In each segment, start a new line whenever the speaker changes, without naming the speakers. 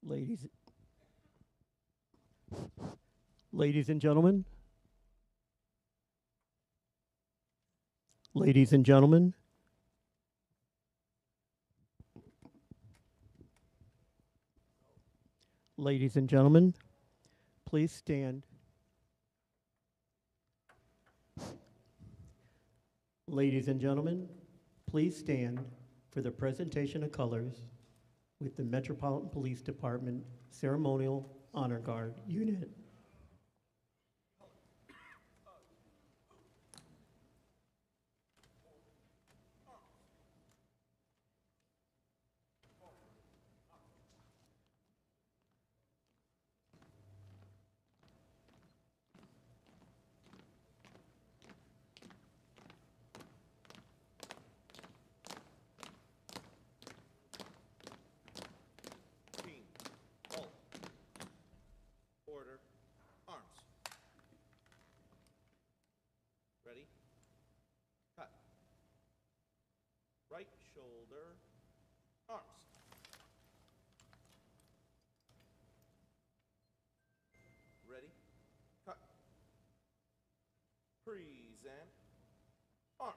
Ladies, ladies and gentlemen, Ladies and gentlemen, ladies and gentlemen, please stand. Ladies and gentlemen, please stand for the presentation of colors with the Metropolitan Police Department Ceremonial Honor Guard Unit.
Right shoulder, arms. Ready, cut. Present, arms.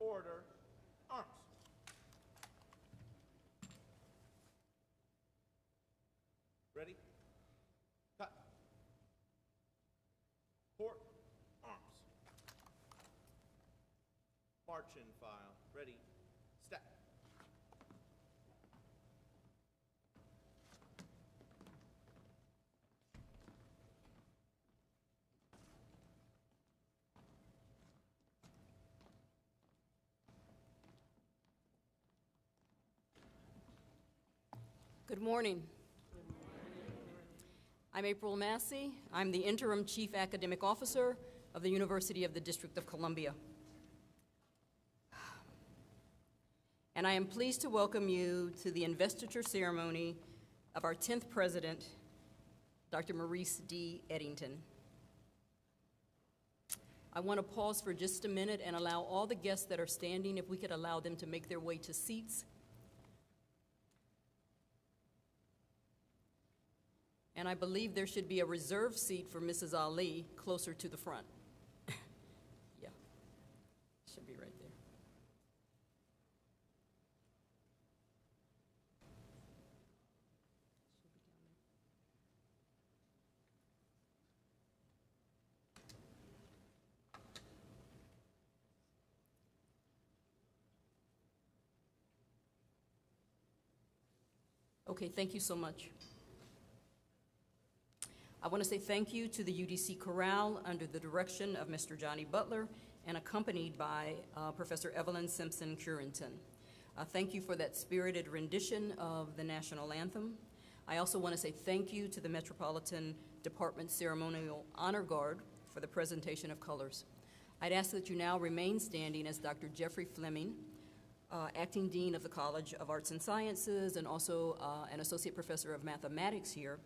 Order, arms. Ready, cut. Port, arms. March in file. Ready, step.
Good morning. I'm April Massey. I'm the Interim Chief Academic Officer of the University of the District of Columbia. And I am pleased to welcome you to the investiture ceremony of our 10th president, Dr. Maurice D. Edington. I want to pause for just a minute and allow all the guests that are standing, if we could allow them to make their way to seats. And I believe there should be a reserved seat for Mrs. Ali closer to the front. Yeah, should be right there. Okay, thank you so much. I want to say thank you to the UDC Chorale under the direction of Mr. Johnny Butler and accompanied by Professor Evelyn Simpson Curington. Thank you for that spirited rendition of the national anthem. I also want to say thank you to the Metropolitan Department Ceremonial Honor Guard for the presentation of colors. I'd ask that you now remain standing as Dr. Jeffrey Fleming, Acting Dean of the College of Arts and Sciences and also an Associate Professor of Mathematics here,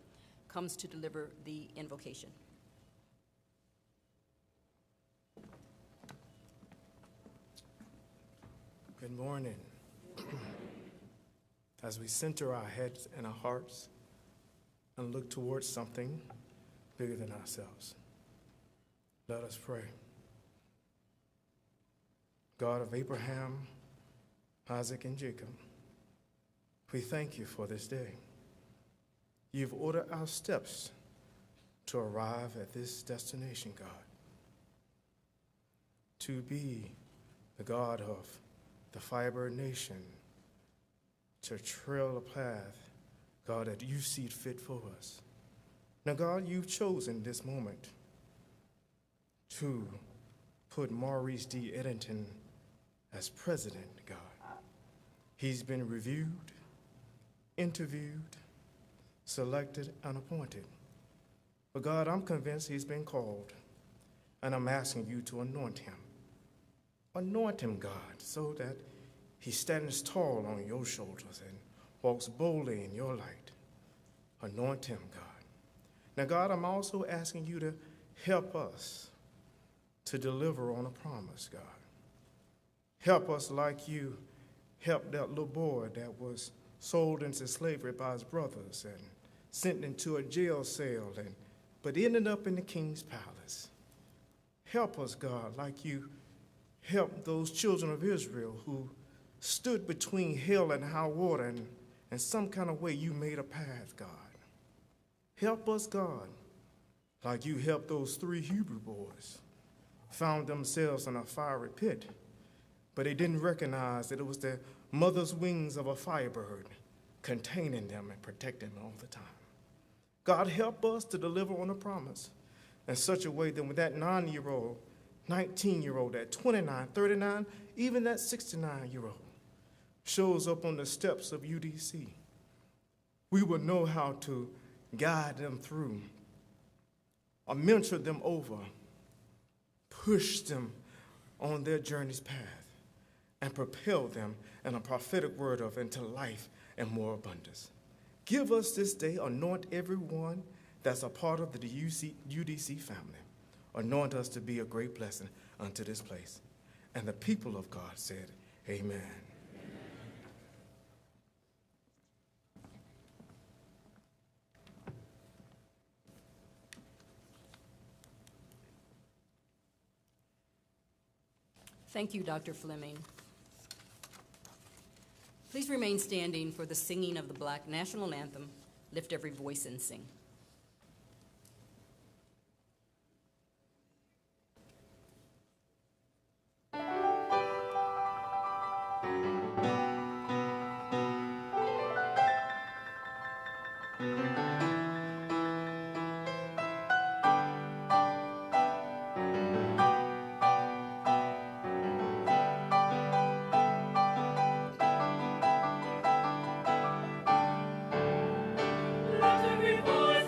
comes to deliver the invocation.
Good morning. As we center our heads and our hearts and look towards something bigger than ourselves, let us pray. God of Abraham, Isaac, and Jacob, we thank you for this day. You've ordered our steps to arrive at this destination, God. To be the God of the Firebird Nation, to trail a path, God, that you see fit for us. Now, God, you've chosen this moment to put Maurice D. Edington as president, God. He's been reviewed, interviewed, selected, and appointed. But God, I'm convinced he's been called, and I'm asking you to anoint him. Anoint him, God, so that he stands tall on your shoulders and walks boldly in your light. Anoint him, God. Now, God, I'm also asking you to help us to deliver on a promise, God. Help us like you helped that little boy that was sold into slavery by his brothers and sent into a jail cell, but ended up in the king's palace. Help us, God, like you helped those children of Israel who stood between hell and high water, and in some kind of way you made a path, God. Help us, God, like you helped those 3 Hebrew boys, found themselves in a fiery pit, but they didn't recognize that it was the mother's wings of a firebird containing them and protecting them all the time. God, help us to deliver on a promise in such a way that when that 9-year-old, 19-year-old, that 29, 39, even that 69-year-old shows up on the steps of UDC, we will know how to guide them through, or mentor them over, push them on their journey's path, and propel them in a prophetic word of into life and more abundance. Give us this day, anoint everyone that's a part of the UDC family. Anoint us to be a great blessing unto this place. And the people of God said, amen.
Thank you, Dr. Fleming. Please remain standing for the singing of the Black National Anthem. Lift every voice and sing.
Let every voice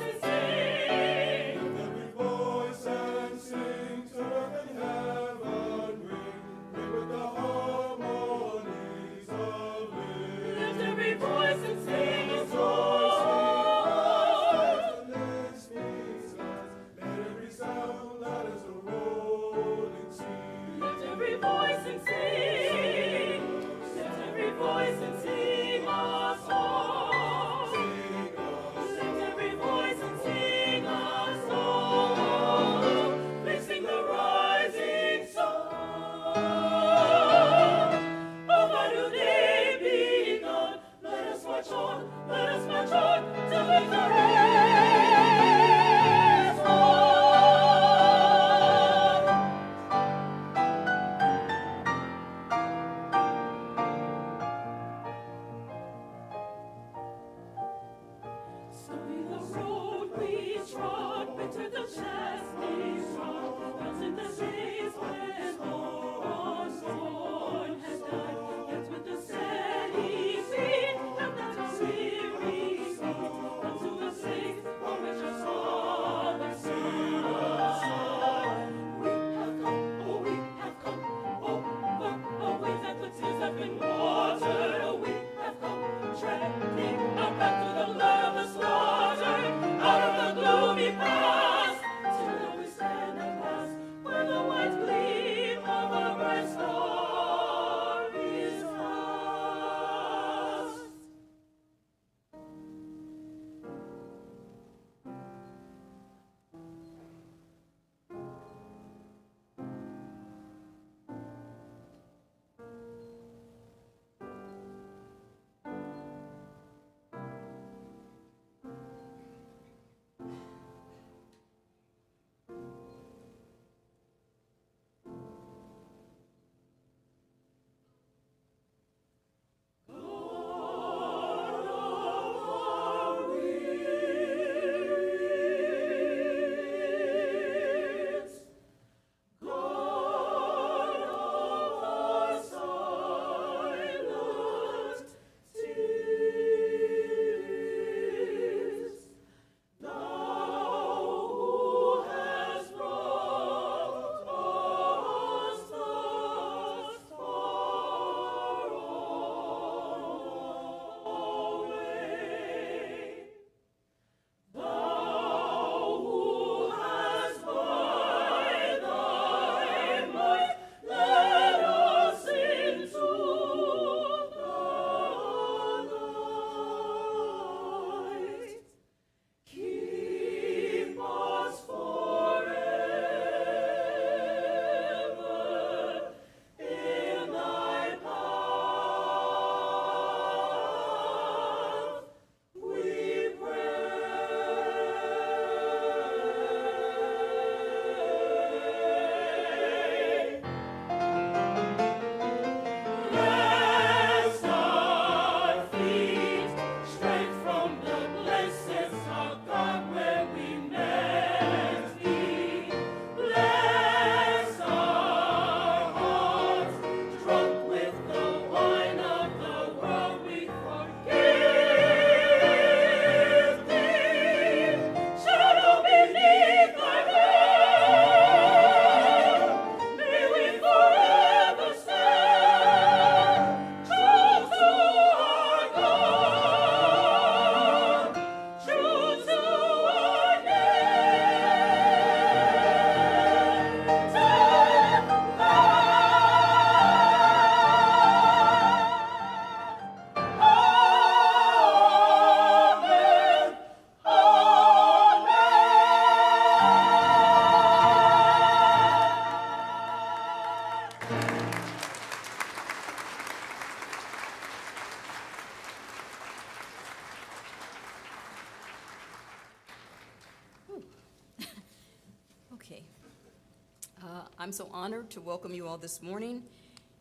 I'm so honored to welcome you all this morning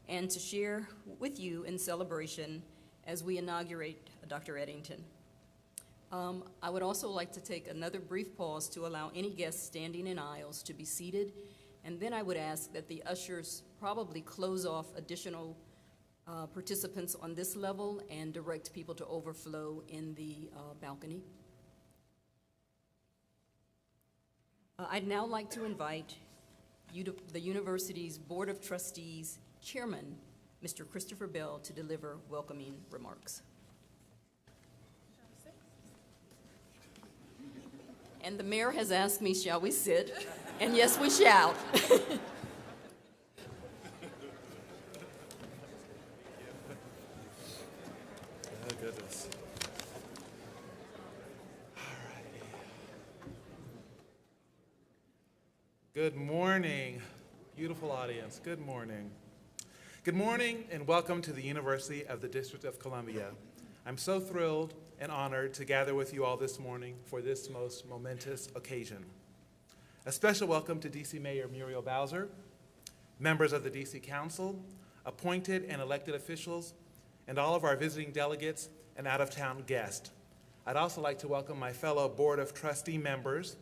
and to share with you in celebration as we inaugurate Dr. Edington. I would also like to take another brief pause to allow any guests standing in aisles to be seated, and then I would ask that the ushers probably close off additional participants on this level and direct people to overflow in the balcony. I'd now like to invite the university's Board of Trustees Chairman, Mr. Christopher Bell, to deliver welcoming remarks. And the mayor has asked me, shall we sit? And yes, we shall.
Oh, goodness. All right. Good morning, beautiful audience. Good morning. Good morning and welcome to the University of the District of Columbia. I'm so thrilled and honored to gather with you all this morning for this most momentous occasion. A special welcome to DC Mayor Muriel Bowser, members of the DC Council, appointed and elected officials, and all of our visiting delegates and out-of-town guests. I'd also like to welcome my fellow Board of Trustee members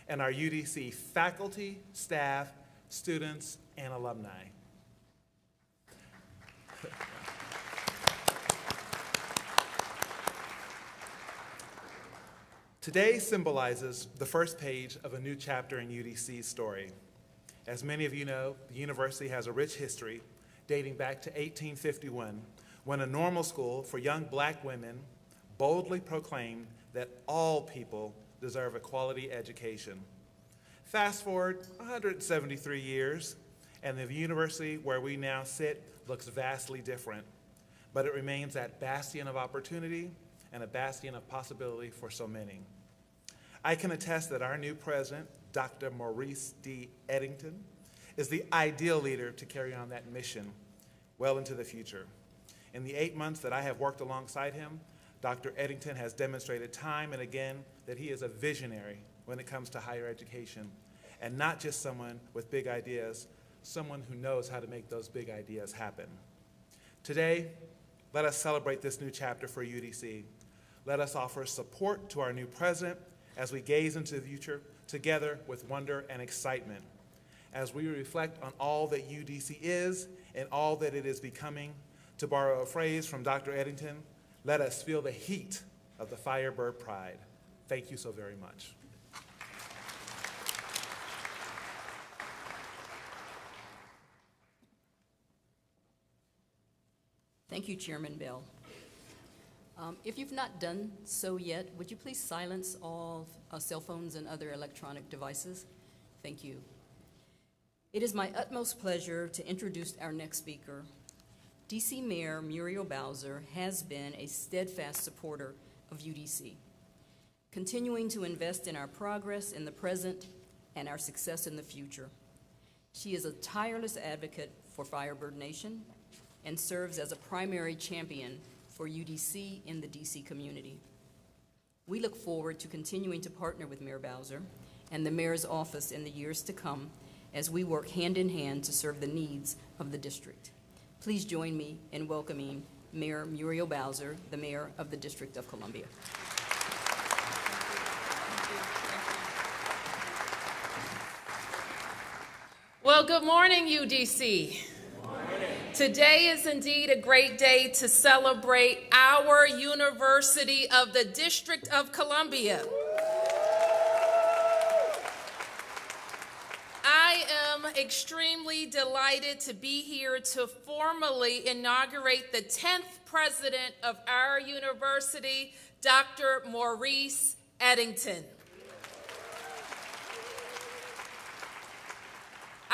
and our UDC faculty, staff, students, and alumni. Today symbolizes the first page of a new chapter in UDC's story. As many of you know, the university has a rich history dating back to 1851, when a normal school for young black women boldly proclaimed that all people deserve a quality education. Fast forward 173 years, and the university where we now sit looks vastly different, but it remains that bastion of opportunity and a bastion of possibility for so many. I can attest that our new president, Dr. Maurice D. Edington, is the ideal leader to carry on that mission well into the future. In the 8 months that I have worked alongside him, Dr. Edington has demonstrated time and again that he is a visionary when it comes to higher education, and not just someone with big ideas, someone who knows how to make those big ideas happen. Today, let us celebrate this new chapter for UDC. Let us offer support to our new president as we gaze into the future together with wonder and excitement. As we reflect on all that UDC is and all that it is becoming, to borrow a phrase from Dr. Edington, let us feel the heat of the Firebird Pride. Thank you so very much.
Thank you, Chairman Bell. If you've not done so yet, would you please silence all cell phones and other electronic devices? Thank you. It is my utmost pleasure to introduce our next speaker. DC Mayor Muriel Bowser has been a steadfast supporter of UDC, continuing to invest in our progress in the present and our success in the future. She is a tireless advocate for Firebird Nation and serves as a primary champion for UDC in the DC community. We look forward to continuing to partner with Mayor Bowser and the Mayor's office in the years to come as we work hand in hand to serve the needs of the district. Please join me in welcoming Mayor Muriel Bowser, the Mayor of the District of Columbia.
Well, good morning, UDC. Today is indeed a great day to celebrate our University of the District of Columbia. I am extremely delighted to be here to formally inaugurate the 10th president of our university, Dr. Maurice Edington.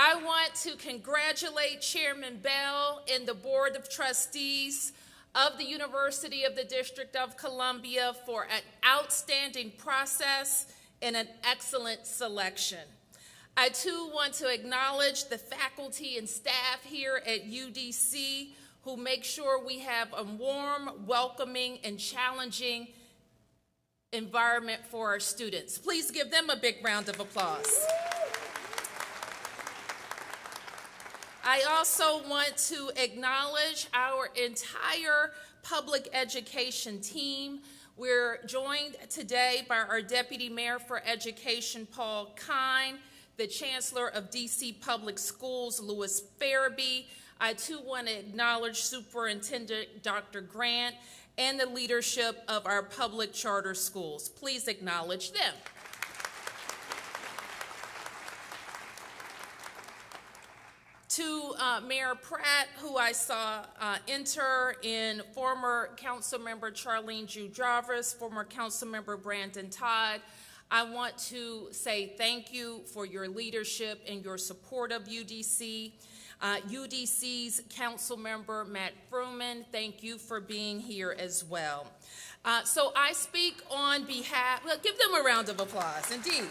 I want to congratulate Chairman Bell and the Board of Trustees of the University of the District of Columbia for an outstanding process and an excellent selection. I too want to acknowledge the faculty and staff here at UDC who make sure we have a warm, welcoming, and challenging environment for our students. Please give them a big round of applause. I also want to acknowledge our entire public education team. We're joined today by our Deputy Mayor for Education, Paul Kine, the Chancellor of DC Public Schools, Louis Farabee. I too want to acknowledge Superintendent Dr. Grant and the leadership of our public charter schools. Please acknowledge them. To Mayor Pratt, who I saw enter, and former Councilmember Charlene Ju-Jarvis, former Councilmember Brandon Todd, I want to say thank you for your leadership and your support of UDC. UDC's Councilmember Matt Fruman, thank you for being here as well. So I speak on behalf, well, give them a round of applause, indeed.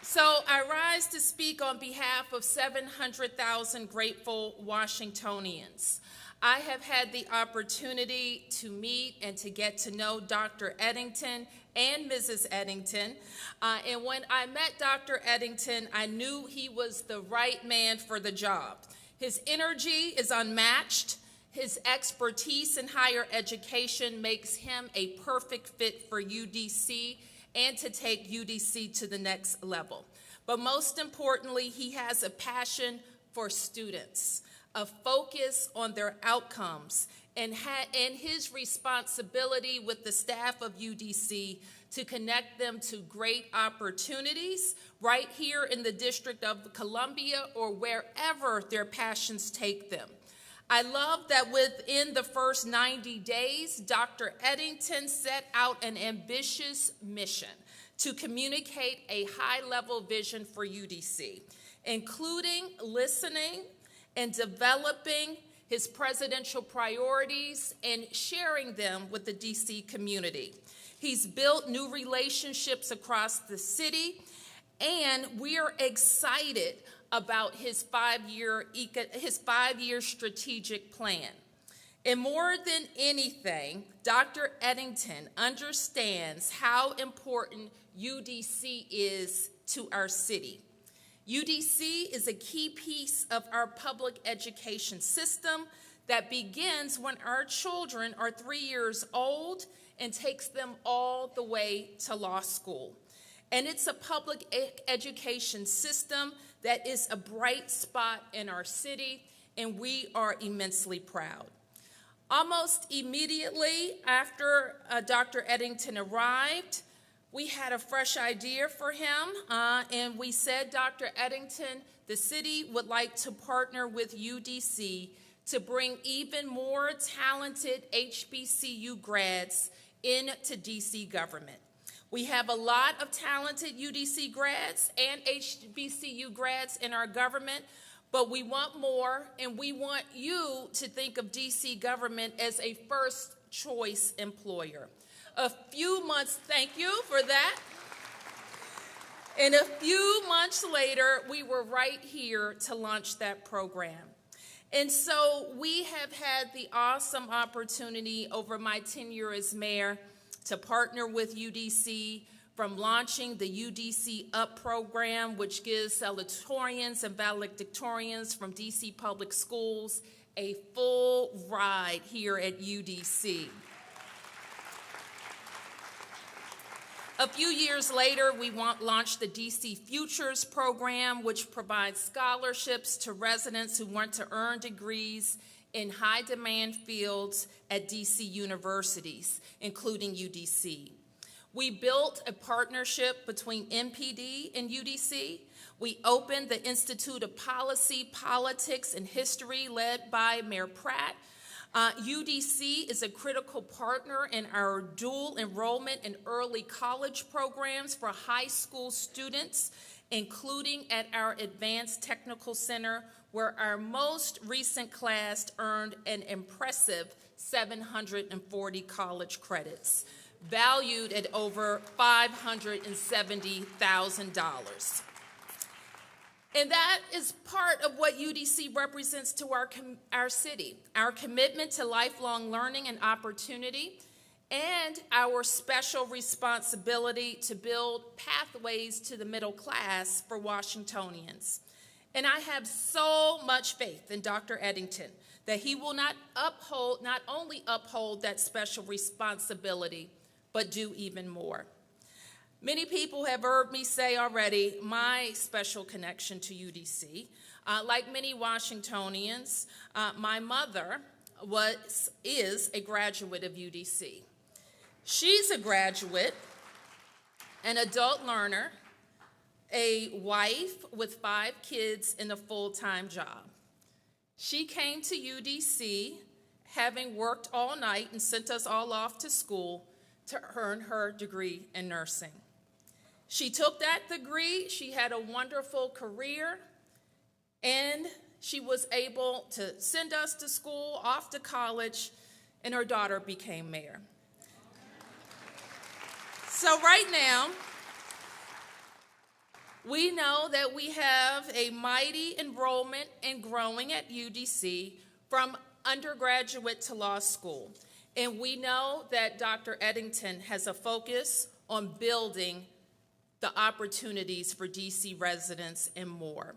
So I rise to speak on behalf of 700,000 grateful Washingtonians. I have had the opportunity to meet and to get to know Dr. Edington and Mrs. Edington. And when I met Dr. Edington, I knew he was the right man for the job. His energy is unmatched. His expertise in higher education makes him a perfect fit for UDC and to take UDC to the next level. But most importantly, he has a passion for students, a focus on their outcomes, and his responsibility with the staff of UDC to connect them to great opportunities right here in the District of Columbia or wherever their passions take them. I love that within the first 90 days, Dr. Edington set out an ambitious mission to communicate a high-level vision for UDC, including listening and developing his presidential priorities and sharing them with the DC community. He's built new relationships across the city, and we are excited about his five-year strategic plan. And more than anything, Dr. Edington understands how important UDC is to our city. UDC is a key piece of our public education system that begins when our children are 3 years old and takes them all the way to law school. And it's a public education system that is a bright spot in our city, and we are immensely proud. Almost immediately after Dr. Edington arrived, we had a fresh idea for him, and we said, Dr. Edington, the city would like to partner with UDC to bring even more talented HBCU grads into DC government. We have a lot of talented UDC grads and HBCU grads in our government, but we want more, and we want you to think of DC government as a first choice employer. A few months, thank you for that. And a few months later, we were right here to launch that program. And so we have had the awesome opportunity over my tenure as mayor to partner with UDC, from launching the UDC UP program, which gives salutatorians and valedictorians from DC Public Schools a full ride here at UDC. A few years later, we launched the DC Futures program, which provides scholarships to residents who want to earn degrees in high-demand fields at DC universities, including UDC. We built a partnership between MPD and UDC. We opened the Institute of Policy, Politics, and History, led by Mayor Pratt. UDC is a critical partner in our dual enrollment and early college programs for high school students, including at our Advanced Technical Center, where our most recent class earned an impressive 740 college credits, valued at over $570,000. And that is part of what UDC represents to our city, our commitment to lifelong learning and opportunity. and our special responsibility to build pathways to the middle class for Washingtonians. And I have so much faith in Dr. Edington that he will not only uphold that special responsibility, but do even more. Many people have heard me say already my special connection to UDC. Like many Washingtonians, my mother is a graduate of UDC. She's a graduate, an adult learner, a wife with 5 kids and a full-time job. She came to UDC having worked all night and sent us all off to school to earn her degree in nursing. She took that degree, she had a wonderful career, and she was able to send us to school, off to college, and her daughter became mayor. So right now, we know that we have a mighty enrollment and growing at UDC from undergraduate to law school. And we know that Dr. Edington has a focus on building the opportunities for DC residents and more.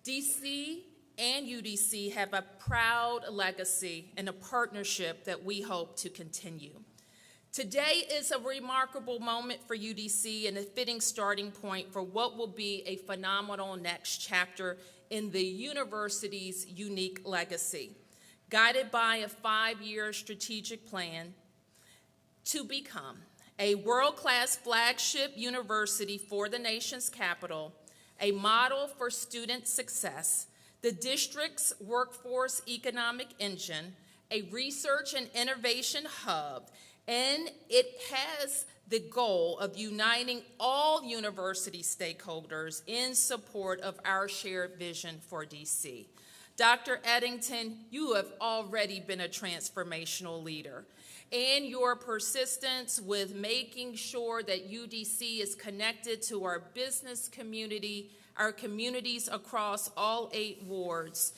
DC and UDC have a proud legacy and a partnership that we hope to continue. Today is a remarkable moment for UDC and a fitting starting point for what will be a phenomenal next chapter in the university's unique legacy, guided by a 5-year strategic plan to become a world-class flagship university for the nation's capital, a model for student success, the district's workforce economic engine, a research and innovation hub, and it has the goal of uniting all university stakeholders in support of our shared vision for DC. Dr. Edington, you have already been a transformational leader, and your persistence with making sure that UDC is connected to our business community, our communities across all 8 wards,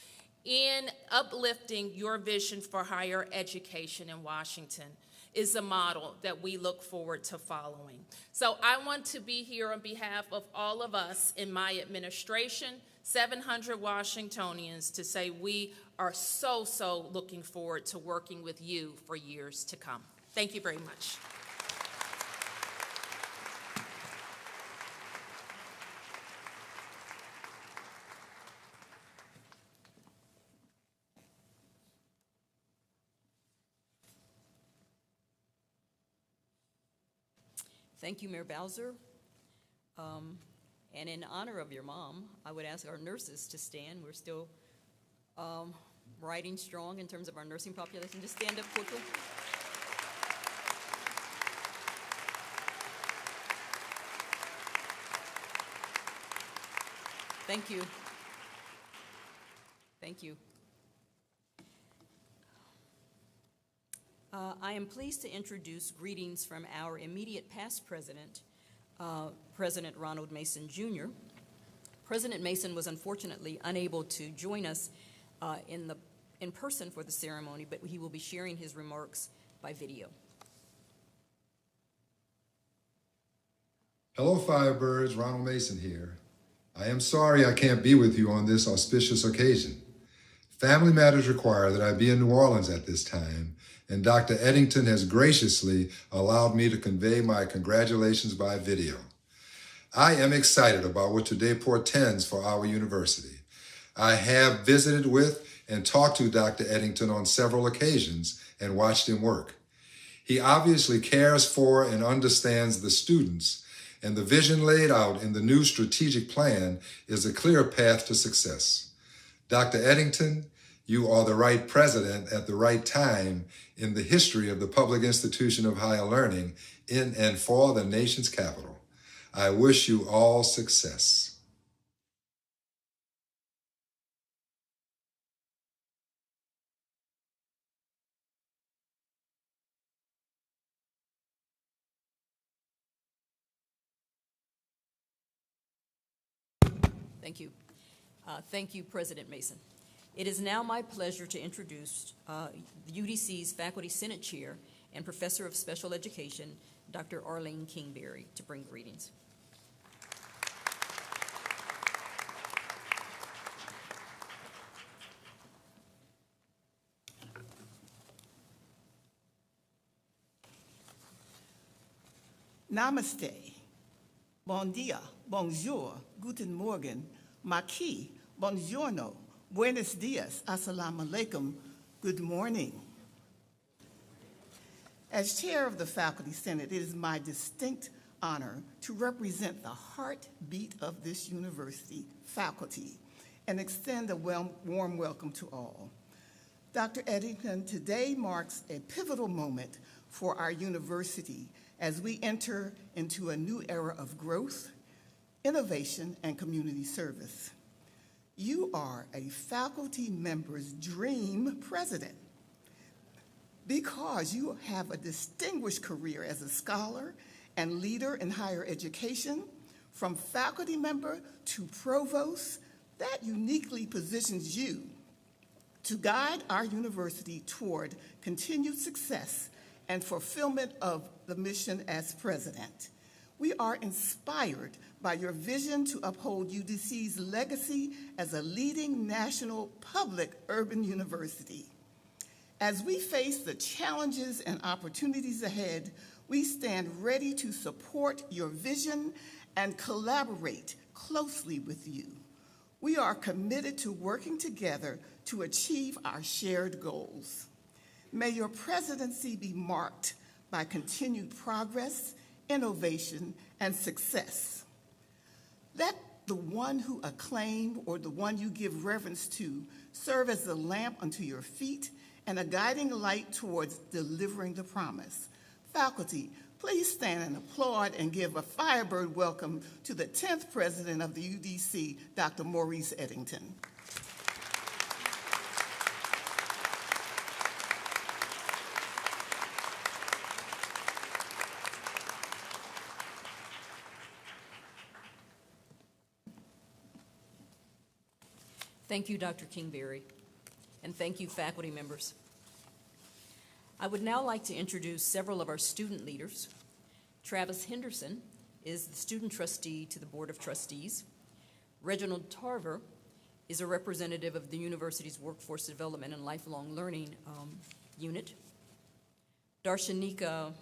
in uplifting your vision for higher education in Washington is a model that we look forward to following. So I want to be here on behalf of all of us in my administration, 700 Washingtonians, to say we are so looking forward to working with you for years to come. Thank you very much.
Thank you, Mayor Bowser. And in honor of your mom, I would ask our nurses to stand. We're still riding strong in terms of our nursing population. Just stand up quickly. Thank you. Thank you. I am pleased to introduce greetings from our immediate past president, President Ronald Mason Jr. President Mason was unfortunately unable to join us in person for the ceremony, but he will be sharing his remarks by video.
Hello, Firebirds. Ronald Mason here. I am sorry I can't be with you on this auspicious occasion. Family matters require that I be in New Orleans at this time, and Dr. Edington has graciously allowed me to convey my congratulations by video. I am excited about what today portends for our university. I have visited with and talked to Dr. Edington on several occasions and watched him work. He obviously cares for and understands the students, and the vision laid out in the new strategic plan is a clear path to success. Dr. Edington, you are the right president at the right time in the history of the public institution of higher learning in and for the nation's capital. I wish you all success.
Thank you. Thank you, President Mason. It is now my pleasure to introduce the UDC's Faculty Senate Chair and Professor of Special Education, Dr. Arlene Kingberry, to bring greetings.
Namaste, bon dia, bonjour, guten morgen, maki, buongiorno, buenos dias, assalamu alaikum, good morning. As chair of the Faculty Senate, it is my distinct honor to represent the heartbeat of this university, faculty, and extend a warm welcome to all. Dr. Edington, today marks a pivotal moment for our university as we enter into a new era of growth, innovation, and community service. You are a faculty member's dream president because you have a distinguished career as a scholar and leader in higher education. From faculty member to provost, that uniquely positions you to guide our university toward continued success and fulfillment of the mission as president. We are inspired by your vision to uphold UDC's legacy as a leading national public urban university. As we face the challenges and opportunities ahead, we stand ready to support your vision and collaborate closely with you. We are committed to working together to achieve our shared goals. May your presidency be marked by continued progress, innovation, and success. Let the one who acclaim or the one you give reverence to serve as a lamp unto your feet and a guiding light towards delivering the promise. Faculty, please stand and applaud and give a Firebird welcome to the 10th president of the UDC, Dr. Maurice Edington.
Thank you, Dr. Kingberry, and thank you, faculty members. I would now like to introduce several of our student leaders. Travis Henderson is the student trustee to the Board of Trustees. Reginald Tarver is a representative of the university's Workforce Development and Lifelong Learning unit. Darshaniqua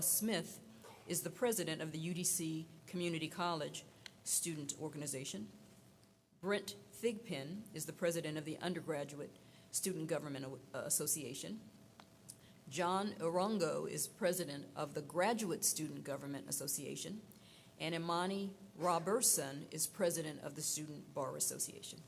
Smith is the president of the UDC Community College Student Organization. Brent Thigpen is the president of the Undergraduate Student Government Association. John Orongo is president of the Graduate Student Government Association. And Imani Robertson is president of the Student Bar Association.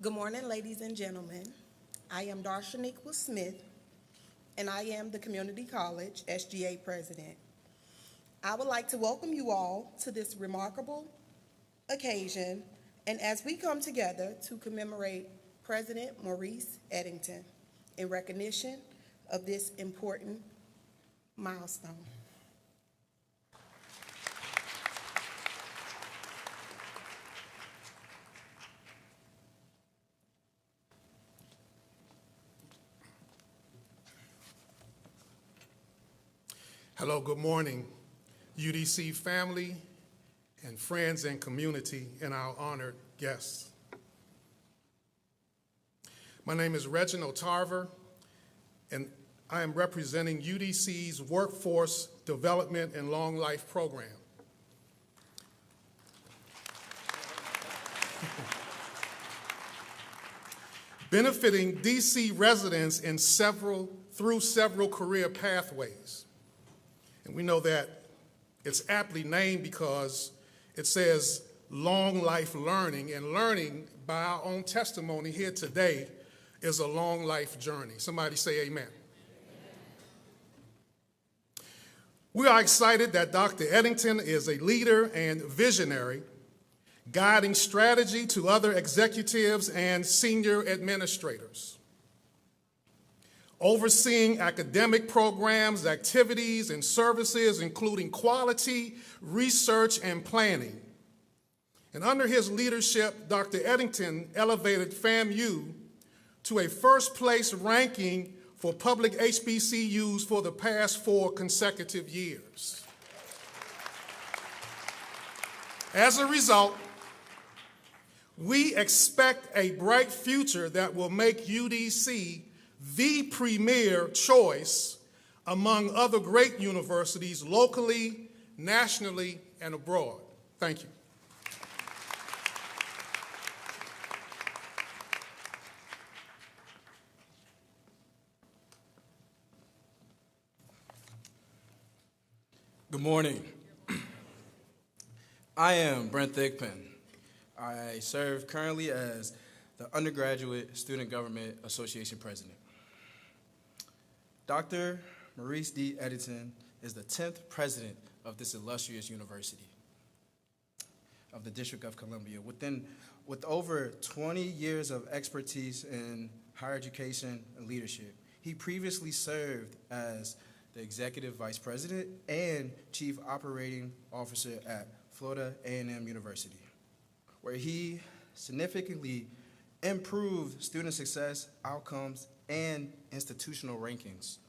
Good morning, ladies and gentlemen. I am Darshaniqua Smith, and I am the Community College SGA President. I would like to welcome you all to this remarkable occasion, and as we come together to commemorate President Maurice Edington in recognition of this important milestone.
Hello, good morning, UDC family and friends and community and our honored guests. My name is Reginald Tarver, and I am representing UDC's Workforce Development and Long Life Program. Benefiting DC residents in through several career pathways. And we know that it's aptly named because it says long life learning, and learning, by our own testimony here today, is a long life journey. Somebody say amen. We are excited that Dr. Edington is a leader and visionary, guiding strategy to other executives and senior administrators.
overseeing academic programs, activities, and services, including quality, research, and planning. And under his leadership, Dr. Edington elevated FAMU to a first-place ranking for public HBCUs for the past 4 consecutive years. As a result, we expect a bright future that will make UDC the premier choice among other great universities locally, nationally, and abroad. Thank you.
Good morning. I am Brent Thigpen. I serve currently as the Undergraduate Student Government Association President. Dr. Maurice D. Edington is the 10th president of this illustrious university of the District of Columbia. With over 20 years of expertise in higher education and leadership, he previously served as the Executive Vice President and Chief Operating Officer at Florida A&M University, where he significantly improved student success, outcomes, and institutional rankings.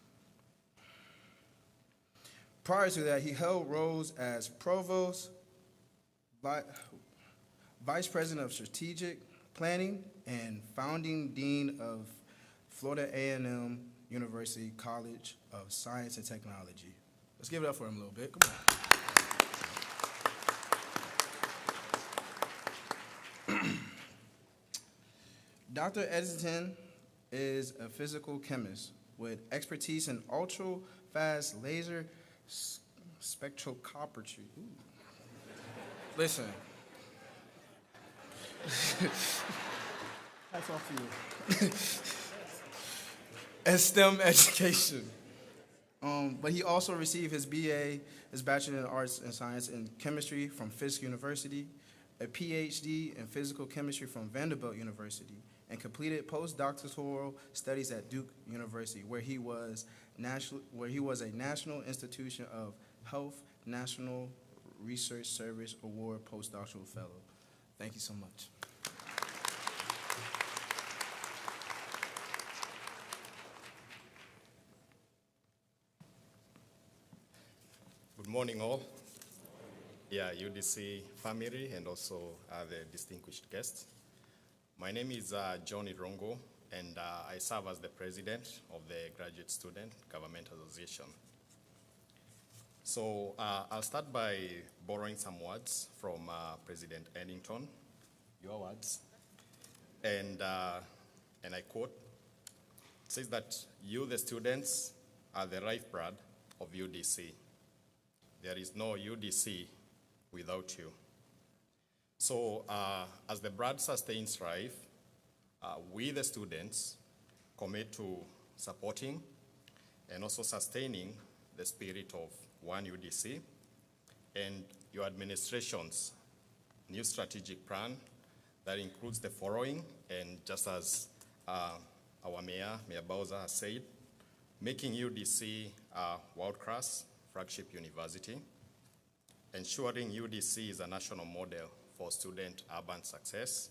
Prior to that, he held roles as Provost, Vice President of Strategic Planning, and Founding Dean of Florida A&M University College of Science and Technology. Let's give it up for him a little bit. Come on. Dr. Edington is a physical chemist with expertise in ultra-fast laser spectroscopy. Listen. That's off to you. And STEM education. But he also received his BA, his Bachelor in Arts and Science in Chemistry from Fisk University, a Ph.D. in Physical Chemistry from Vanderbilt University, and completed postdoctoral studies at Duke University, where he was a National Institution of Health National Research Service Award postdoctoral fellow. Thank you so much.
Good morning, all. Yeah, UDC family and also the distinguished guests. My name is John Irongo, and I serve as the president of the Graduate Student Government Association. So I'll start by borrowing some words from President Edington, your words, and I quote, it says that you, the students, are the lifeblood of UDC. There is no UDC without you. So as the blood sustains life, we, the students, commit to supporting and also sustaining the spirit of one UDC and your administration's new strategic plan that includes the following, and just as our Mayor Bowser has said, making UDC a world-class flagship university, ensuring UDC is a national model for student urban success,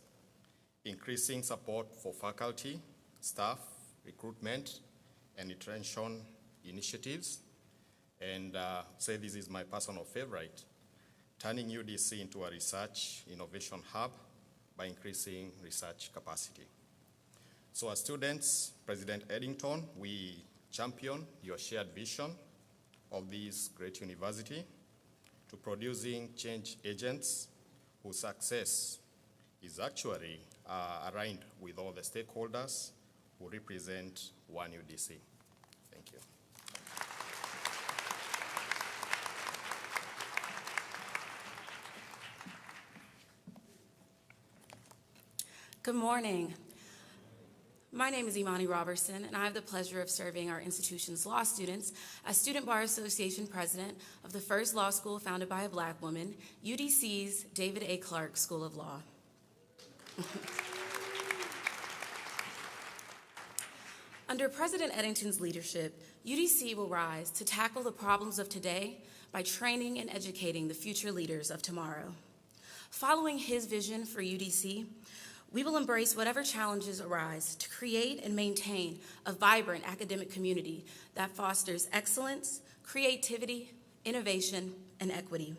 increasing support for faculty, staff, recruitment, and retention initiatives, and say this is my personal favorite, turning UDC into a research innovation hub by increasing research capacity. So as students, President Edington, we champion your shared vision of this great university to producing change agents whose success is actually aligned with all the stakeholders who represent one UDC. Thank you.
Good morning. My name is Imani Robertson, and I have the pleasure of serving our institution's law students as Student Bar Association President of the first law school founded by a Black woman, UDC's David A. Clark School of Law. Under President Edington's leadership, UDC will rise to tackle the problems of today by training and educating the future leaders of tomorrow. Following his vision for UDC, we will embrace whatever challenges arise to create and maintain a vibrant academic community that fosters excellence, creativity, innovation, and equity.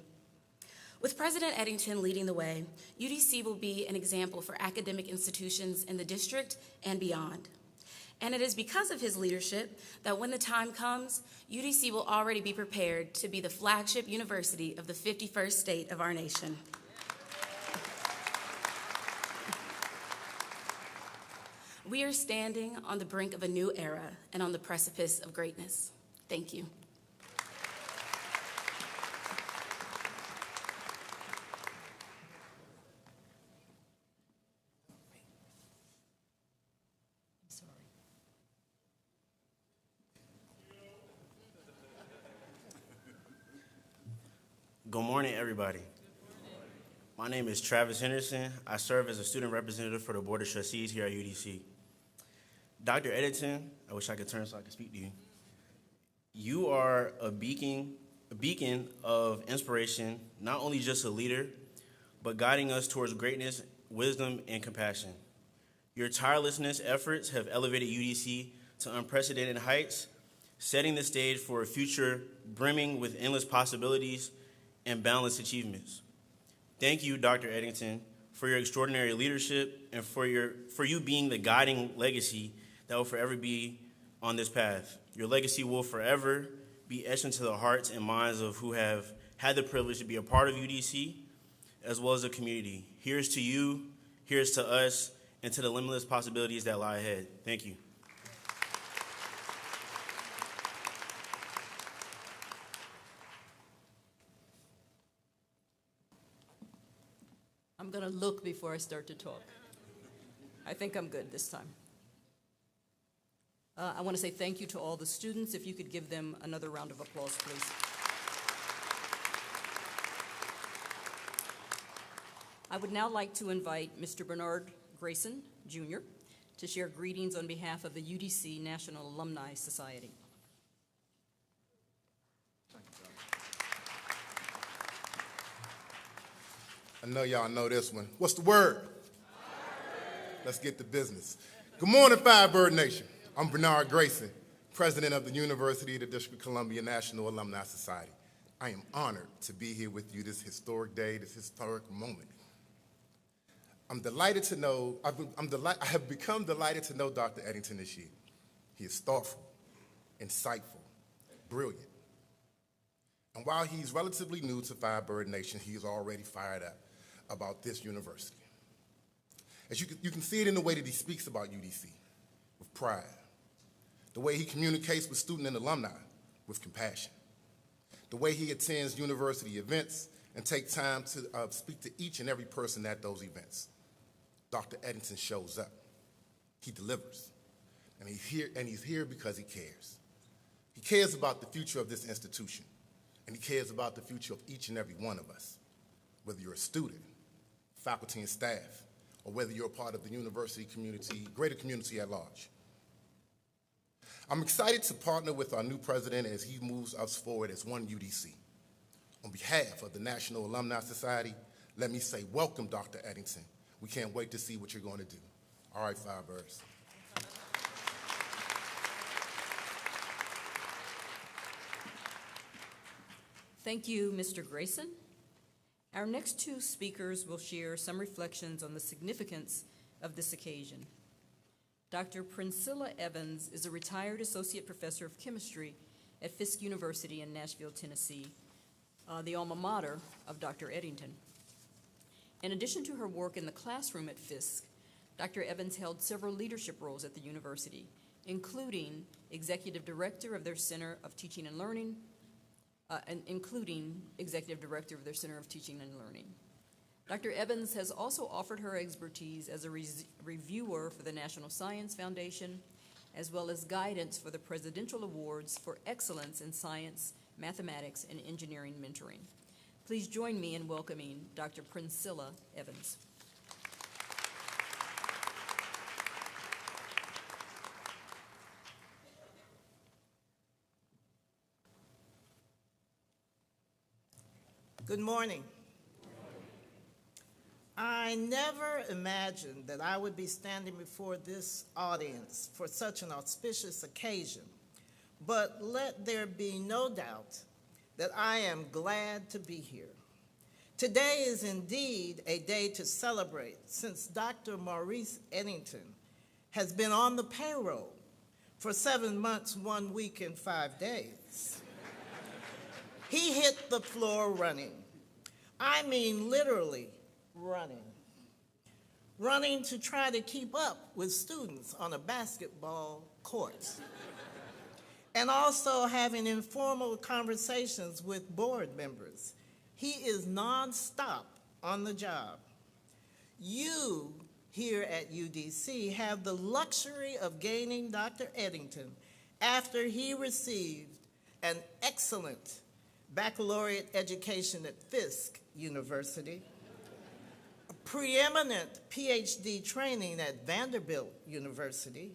With President Edington leading the way, UDC will be an example for academic institutions in the district and beyond. And it is because of his leadership that when the time comes, UDC will already be prepared to be the flagship university of the 51st state of our nation. We are standing on the brink of a new era and on the precipice of greatness. Thank you.
Good morning, everybody. My name is Travis Henderson. I serve as a student representative for the Board of Trustees here at UDC. Dr. Edington, I wish I could turn so I could speak to you. You are a beacon of inspiration, not only just a leader, but guiding us towards greatness, wisdom, and compassion. Your tirelessness efforts have elevated UDC to unprecedented heights, setting the stage for a future brimming with endless possibilities and boundless achievements. Thank you, Dr. Edington, for your extraordinary leadership and for you being the guiding legacy that will forever be on this path. Your legacy will forever be etched into the hearts and minds of who have had the privilege to be a part of UDC, as well as the community. Here's to you, here's to us, and to the limitless possibilities that lie ahead. Thank you.
I'm going to look before I start to talk. I think I'm good this time. I want to say thank you to all the students. If you could give them another round of applause, please. I would now like to invite Mr. Bernard Grayson, Jr., to share greetings on behalf of the UDC National Alumni Society.
I know y'all know this one. What's the word? Let's get to business. Good morning, Firebird Nation. I'm Bernard Grayson, president of the University of the District of Columbia National Alumni Society. I am honored to be here with you this historic day, this historic moment. I'm delighted to know, I have become delighted to know Dr. Edington this year. He is thoughtful, insightful, brilliant. And while he's relatively new to Firebird Nation, he is already fired up about this university. As you can see it in the way that he speaks about UDC, with pride. The way he communicates with student and alumni, with compassion. The way he attends university events and takes time to speak to each and every person at those events. Dr. Edington shows up. He delivers. And he's here because he cares. He cares about the future of this institution. And he cares about the future of each and every one of us, whether you're a student, faculty and staff, or whether you're a part of the university community, greater community at large. I'm excited to partner with our new president as he moves us forward as one UDC. On behalf of the National Alumni Society, let me say welcome, Dr. Edington. We can't wait to see what you're going to do. All right, Firebirds.
Thank you, Mr. Grayson. Our next two speakers will share some reflections on the significance of this occasion. Dr. Priscilla Evans is a retired associate professor of chemistry at Fisk University in Nashville, Tennessee, the alma mater of Dr. Edington. In addition to her work in the classroom at Fisk, Dr. Evans held several leadership roles at the university, including executive director of their Center of Teaching and Learning, Dr. Evans has also offered her expertise as a reviewer for the National Science Foundation, as well as guidance for the Presidential Awards for Excellence in Science, Mathematics, and Engineering Mentoring. Please join me in welcoming Dr. Priscilla Evans.
Good morning. I never imagined that I would be standing before this audience for such an auspicious occasion, but let there be no doubt that I am glad to be here. Today is indeed a day to celebrate, since Dr. Maurice Edington has been on the payroll for 7 months, 1 week, and 5 days. He hit the floor running. I mean literally running. Running to try to keep up with students on a basketball court. And also having informal conversations with board members. He is nonstop on the job. You here at UDC have the luxury of gaining Dr. Edington after he received an excellent baccalaureate education at Fisk University, a preeminent Ph.D. training at Vanderbilt University,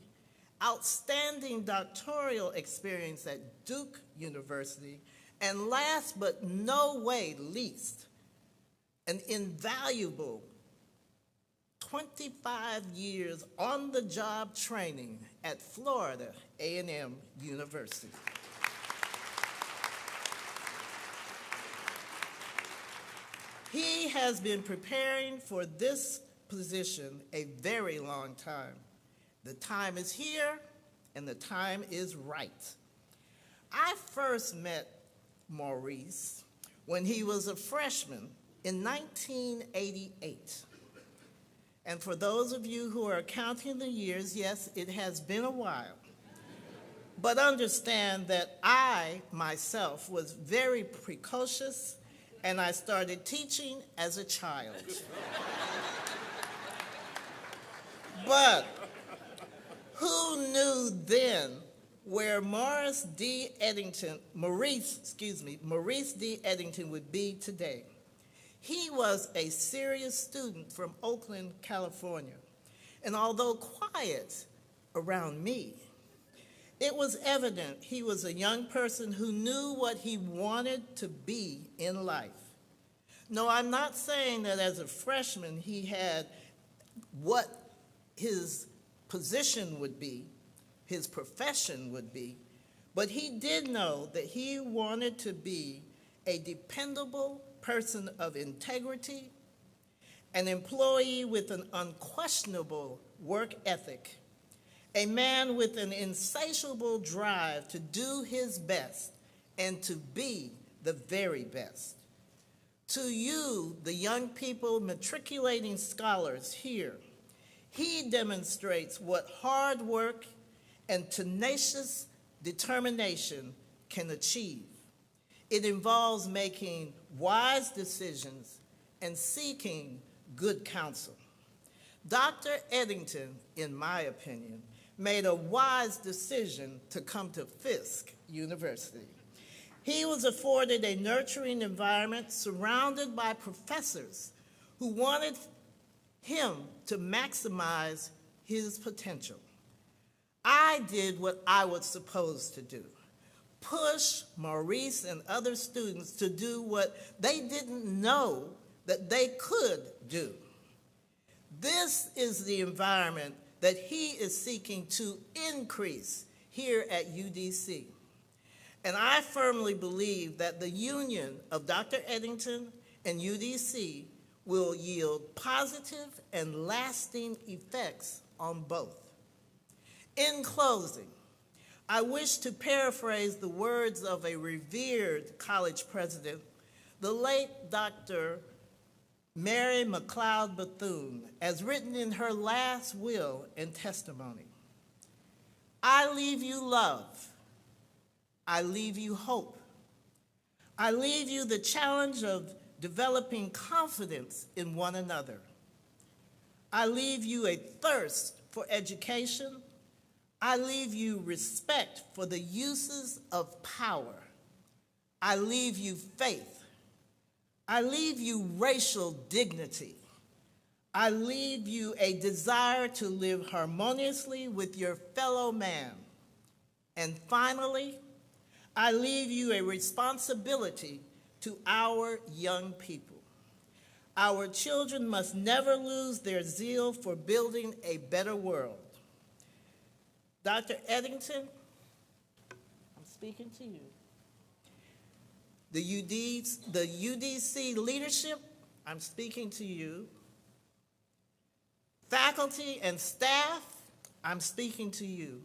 outstanding doctoral experience at Duke University, and last but no way least, an invaluable 25 years on-the-job training at Florida A&M University. He has been preparing for this position a very long time. The time is here, and the time is right. I first met Maurice when he was a freshman in 1988. And for those of you who are counting the years, yes, it has been a while. But understand that I, myself, was very precocious, and I started teaching as a child. But who knew then where Maurice D. Edington would be today? He was a serious student from Oakland, California. And although quiet around me, it was evident he was a young person who knew what he wanted to be in life. No, I'm not saying that as a freshman he had what his position would be, his profession would be, but he did know that he wanted to be a dependable person of integrity, an employee with an unquestionable work ethic, a man with an insatiable drive to do his best and to be the very best. To you, the young people matriculating scholars here, he demonstrates what hard work and tenacious determination can achieve. It involves making wise decisions and seeking good counsel. Dr. Edington, in my opinion, made a wise decision to come to Fisk University. He was afforded a nurturing environment surrounded by professors who wanted him to maximize his potential. I did what I was supposed to do. Push Maurice and other students to do what they didn't know that they could do. This is the environment that he is seeking to increase here at UDC. And I firmly believe that the union of Dr. Edington and UDC will yield positive and lasting effects on both. In closing, I wish to paraphrase the words of a revered college president, the late Dr. Mary McLeod Bethune, as written in her last will and testimony. I leave you love. I leave you hope. I leave you the challenge of developing confidence in one another. I leave you a thirst for education. I leave you respect for the uses of power. I leave you faith. I leave you racial dignity. I leave you a desire to live harmoniously with your fellow man. And finally, I leave you a responsibility to our young people. Our children must never lose their zeal for building a better world. Dr. Edington, I'm speaking to you. The UDC leadership, I'm speaking to you. Faculty and staff, I'm speaking to you.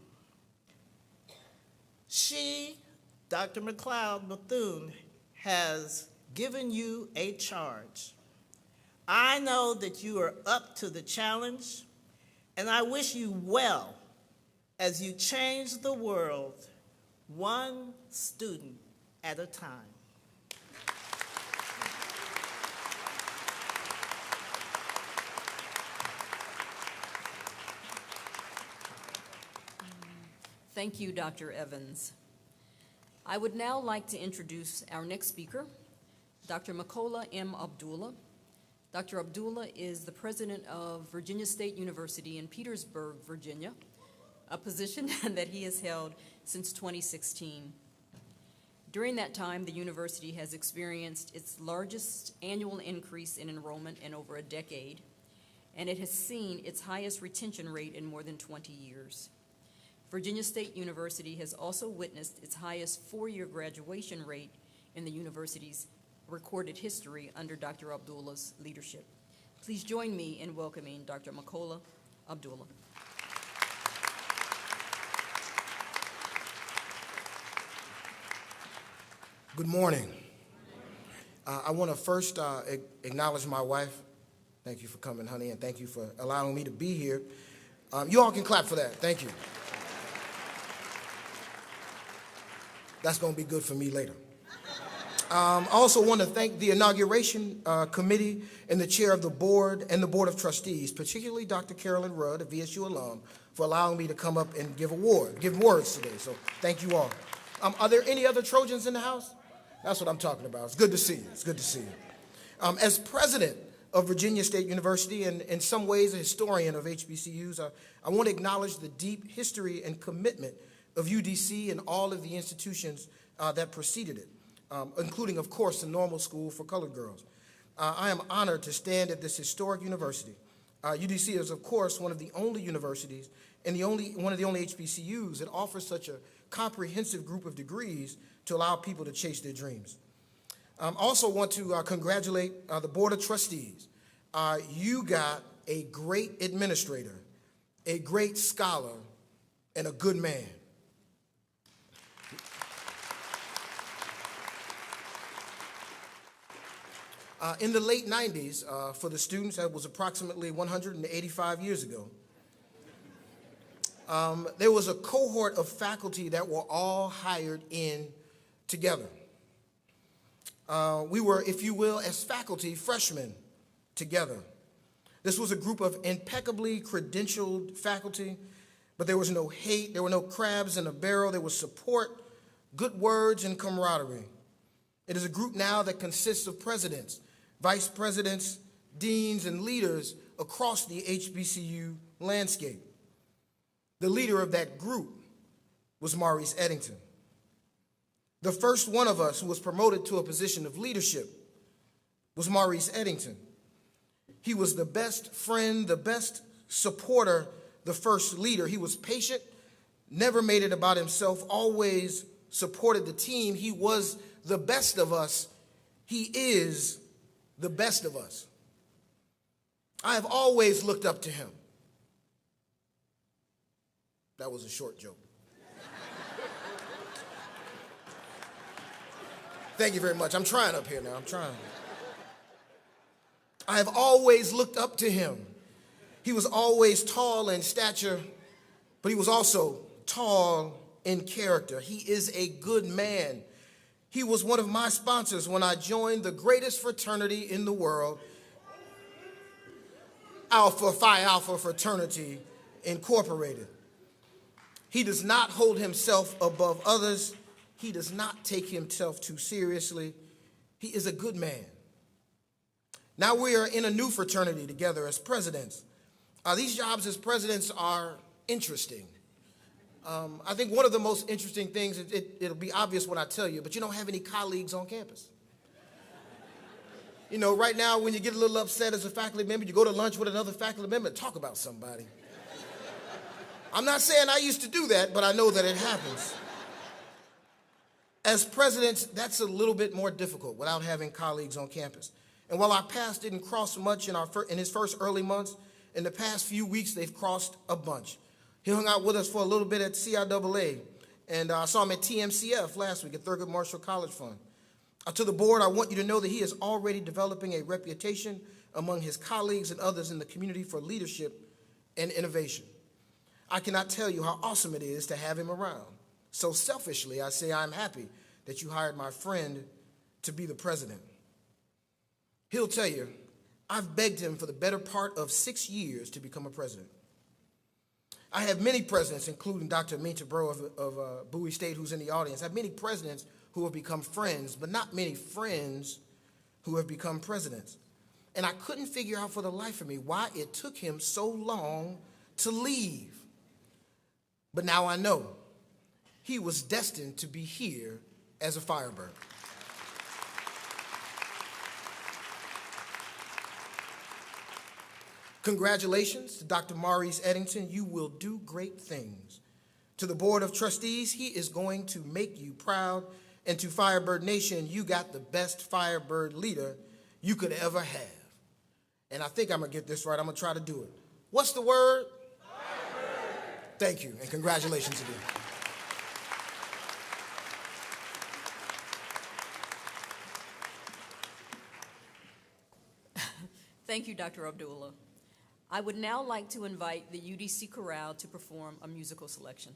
She, Dr. McLeod Bethune, has given you a charge. I know that you are up to the challenge, and I wish you well as you change the world one student at a time.
Thank you, Dr. Evans. I would now like to introduce our next speaker, Dr. Makola M. Abdullah. Dr. Abdullah is the president of Virginia State University in Petersburg, Virginia, a position that he has held since 2016. During that time, the university has experienced its largest annual increase in enrollment in over a decade, and it has seen its highest retention rate in more than 20 years. Virginia State University has also witnessed its highest four-year graduation rate in the university's recorded history under Dr. Abdullah's leadership. Please join me in welcoming Dr. Makola Abdullah.
Good morning. I want to first acknowledge my wife. Thank you for coming, honey, and thank you for allowing me to be here. You all can clap for that. Thank you. That's going to be good for me later. I also want to thank the inauguration committee and the chair of the board and the board of trustees, particularly Dr. Carolyn Rudd, a VSU alum, for allowing me to come up and give words today. So thank you all. Are there any other Trojans in the house? That's what I'm talking about. It's good to see you. It's good to see you. As president of Virginia State University and in some ways a historian of HBCUs, I want to acknowledge the deep history and commitment of UDC and all of the institutions that preceded it, including, of course, the Normal School for Colored Girls. I am honored to stand at this historic university. UDC is, of course, one of the only universities and one of the only HBCUs that offers such a comprehensive group of degrees to allow people to chase their dreams. I also want to congratulate the Board of Trustees. You got a great administrator, a great scholar, and a good man. In the late 90s, for the students, that was approximately 185 years ago, there was a cohort of faculty that were all hired in together. We were, if you will, as faculty, freshmen together. This was a group of impeccably credentialed faculty, but there was no hate, there were no crabs in a barrel, there was support, good words, and camaraderie. It is a group now that consists of presidents, vice presidents, deans, and leaders across the HBCU landscape. The leader of that group was Maurice Edington. The first one of us who was promoted to a position of leadership was Maurice Edington. He was the best friend, the best supporter, the first leader. He was patient, never made it about himself, always supported the team. He was the best of us. He is the best of us. I have always looked up to him. That was a short joke. Thank you very much. I'm trying up here now. I'm trying. I have always looked up to him. He was always tall in stature, but he was also tall in character. He is a good man. He was one of my sponsors when I joined the greatest fraternity in the world, Alpha Phi Alpha Fraternity Incorporated. He does not hold himself above others. He does not take himself too seriously. He is a good man. Now we are in a new fraternity together as presidents. These jobs as presidents are interesting. I think one of the most interesting things, it'll be obvious when I tell you, but you don't have any colleagues on campus.
You know, right now when you get a little upset as a faculty member, you go to lunch with another faculty member and talk about somebody. I'm not saying I used to do that, but I know that it happens. As presidents, that's a little bit more difficult without having colleagues on campus. And while our paths didn't cross much in his first early months, in the past few weeks, they've crossed a bunch. He hung out with us for a little bit at CIAA, and I saw him at TMCF last week at Thurgood Marshall College Fund. To the board, I want you to know that he is already developing a reputation among his colleagues and others in the community for leadership and innovation. I cannot tell you how awesome it is to have him around. So selfishly, I say I'm happy that you hired my friend to be the president. He'll tell you, I've begged him for the better part of 6 years to become a president. I have many presidents, including Dr. Minta Bro of Bowie State, who's in the audience. I have many presidents who have become friends, but not many friends who have become presidents. And I couldn't figure out for the life of me why it took him so long to leave. But now I know he was destined to be here as a Firebird. Congratulations to Dr. Maurice Edington. You will do great things. To the Board of Trustees, he is going to make you proud. And to Firebird Nation, you got the best Firebird leader you could ever have. And I think I'm going to get this right. I'm going to try to do it. What's the word? Firebird. Thank you, and congratulations again.
Thank you, Dr. Abdullah. I would now like to invite the UDC Chorale to perform a musical selection.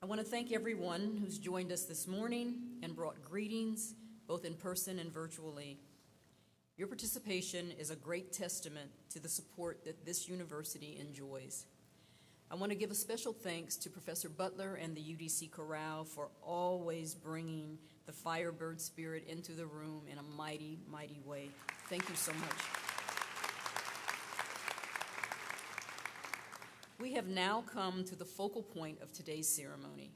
I want to thank everyone who's joined us this morning and brought greetings, both in person and virtually. Your participation is a great testament to the support that this university enjoys. I want to give a special thanks to Professor Butler and the UDC Chorale for always bringing the Firebird spirit into the room in a mighty, mighty way. Thank you so much. We have now come to the focal point of today's ceremony,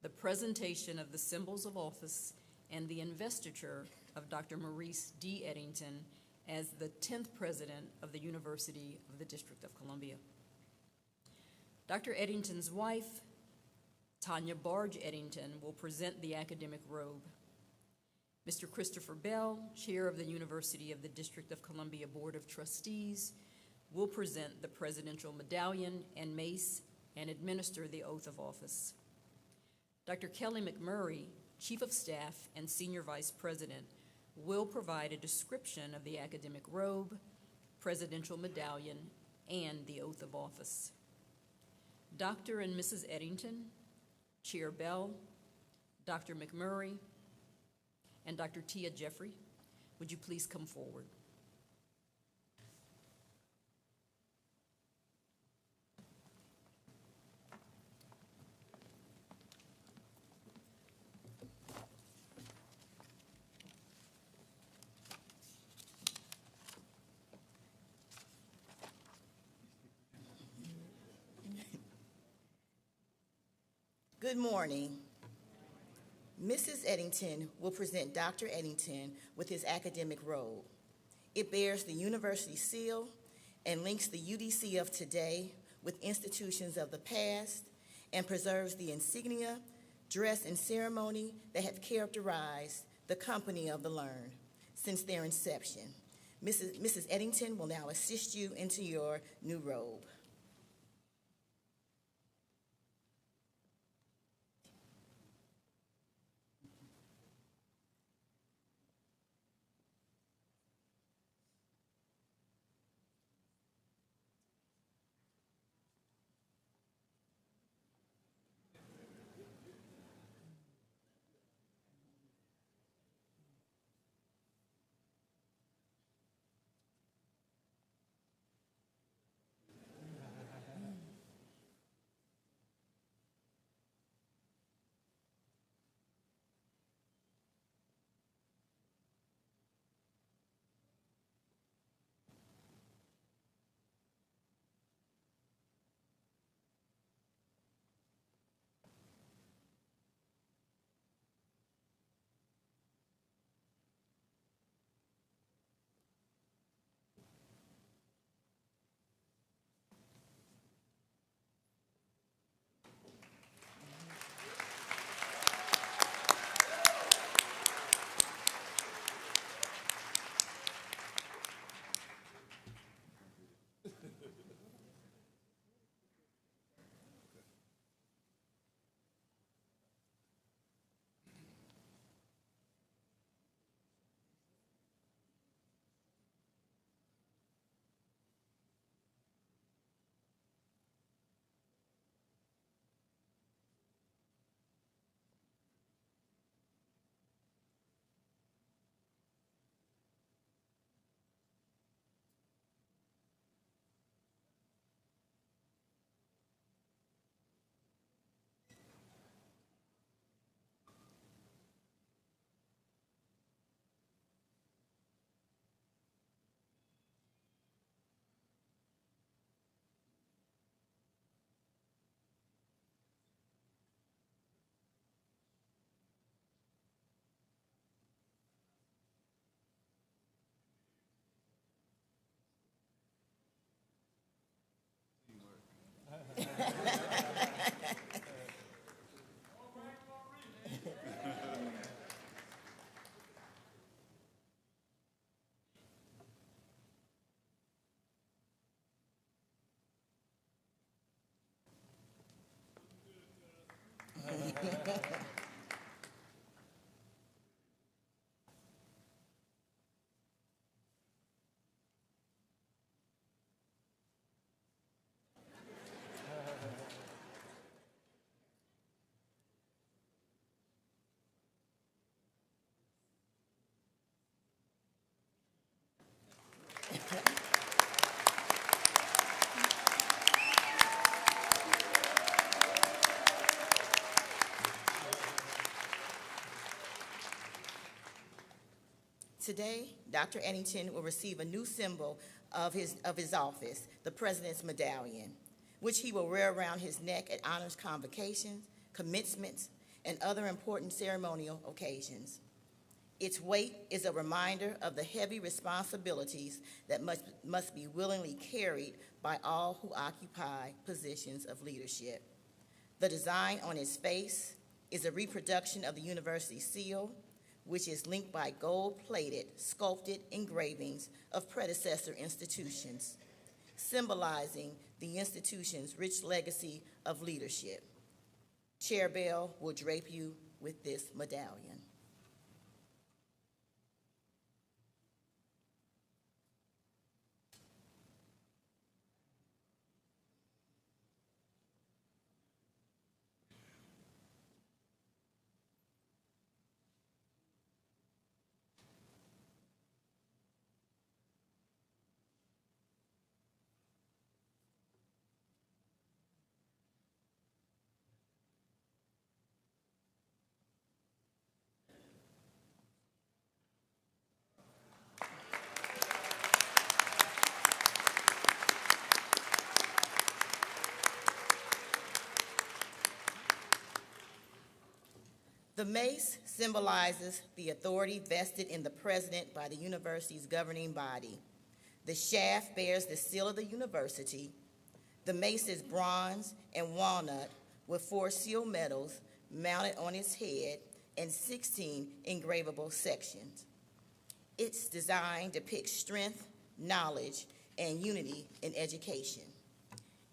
the presentation of the symbols of office and the investiture of Dr. Maurice D. Edington as the 10th president of the University of the District of Columbia. Dr. Edington's wife, Tanya Barge Edington, will present the academic robe. Mr. Christopher Bell, chair of the University of the District of Columbia Board of Trustees, will present the presidential medallion and mace and administer the oath of office. Dr. Kelly McMurray, chief of staff and senior vice president, will provide a description of the academic robe, presidential medallion, and the oath of office. Dr. and Mrs. Edington, Chair Bell, Dr. McMurray, and Dr. Tia Jeffrey, would you please come forward?
Good morning. Mrs. Edington will present Dr. Edington with his academic robe. It bears the university seal and links the UDC of today with institutions of the past and preserves the insignia, dress, and ceremony that have characterized the company of the learned since their inception. Mrs. Edington will now assist you into your new robe. Today, Dr. Edington will receive a new symbol of his office, the President's Medallion, which he will wear around his neck at honors convocations, commencements, and other important ceremonial occasions. Its weight is a reminder of the heavy responsibilities that must be willingly carried by all who occupy positions of leadership. The design on its face is a reproduction of the university seal, which is linked by gold-plated, sculpted engravings of predecessor institutions, symbolizing the institution's rich legacy of leadership. Chair Bell will drape you with this medallion. The mace symbolizes the authority vested in the president by the university's governing body. The shaft bears the seal of the university. The mace is bronze and walnut with 4 seal medals mounted on its head and 16 engravable sections. Its design depicts strength, knowledge, and unity in education.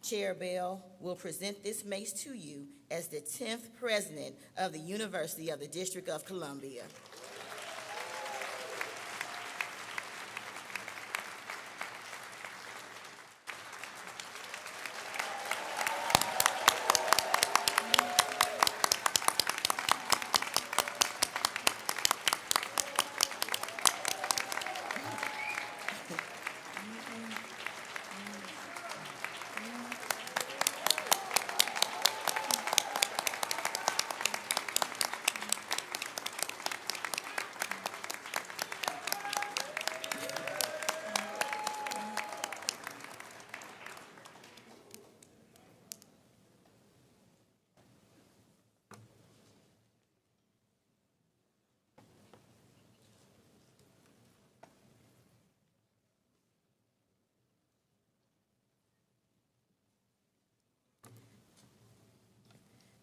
Chair Bell will present this mace to you as the 10th president of the University of the District of Columbia.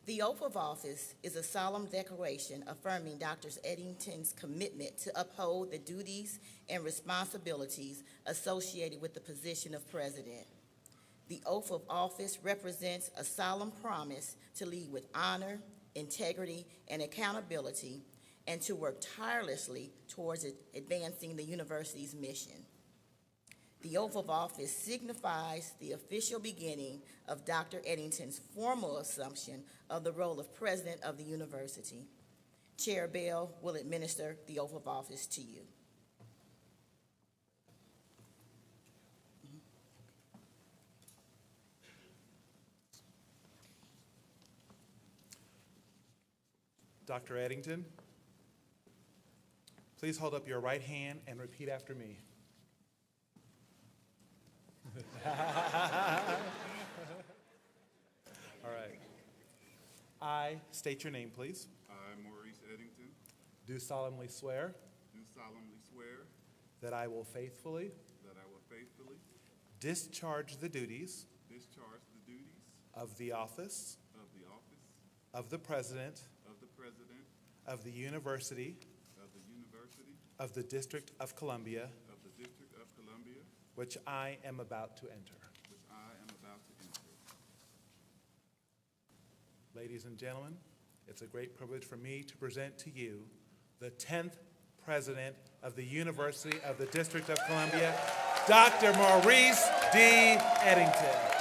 The oath of office is a solemn declaration affirming Dr. Edington's commitment to uphold the duties and responsibilities associated with the position of president. The oath of office represents a solemn promise to lead with honor, integrity, and accountability, and to work tirelessly towards advancing the university's mission. The oath of office signifies the official beginning of Dr. Edington's formal assumption of the role of president of the university. Chair Bell will administer the oath of office to you.
Dr. Edington, please hold up your right hand and repeat after me. All right. I state your name, please.
I, Maurice Edington,
Do solemnly swear
do solemnly swear
that I will faithfully
that I will faithfully
discharge the duties
discharge the duties
of the office
of the President
of the University of the District of Columbia, which I am about to enter. Ladies and gentlemen, it's a great privilege for me to present to you the 10th President of the University of the District of Columbia, Dr. Maurice D. Edington.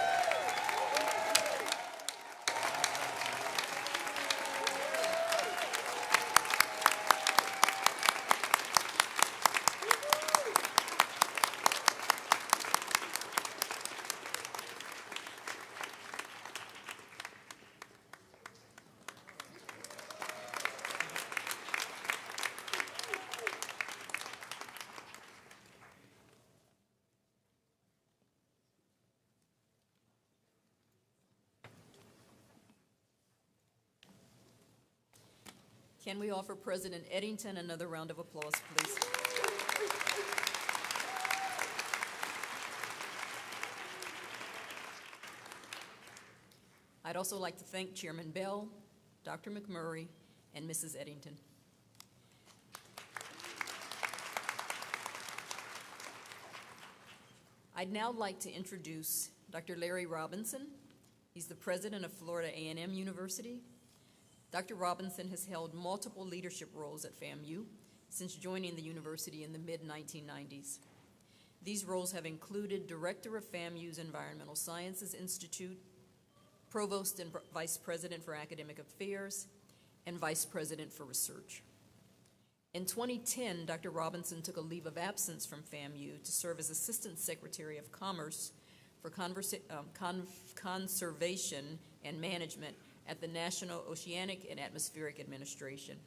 Can we offer President Edington another round of applause, please? I'd also like to thank Chairman Bell, Dr. McMurray, and Mrs. Edington. I'd now like to introduce Dr. Larry Robinson. He's the president of Florida A&M University. Dr. Robinson has held multiple leadership roles at FAMU since joining the university in the mid-1990s. These roles have included director of FAMU's Environmental Sciences Institute, provost and vice president for academic affairs, and vice president for research. In 2010, Dr. Robinson took a leave of absence from FAMU to serve as Assistant Secretary of Commerce for Conservation and Management at the National Oceanic and Atmospheric Administration.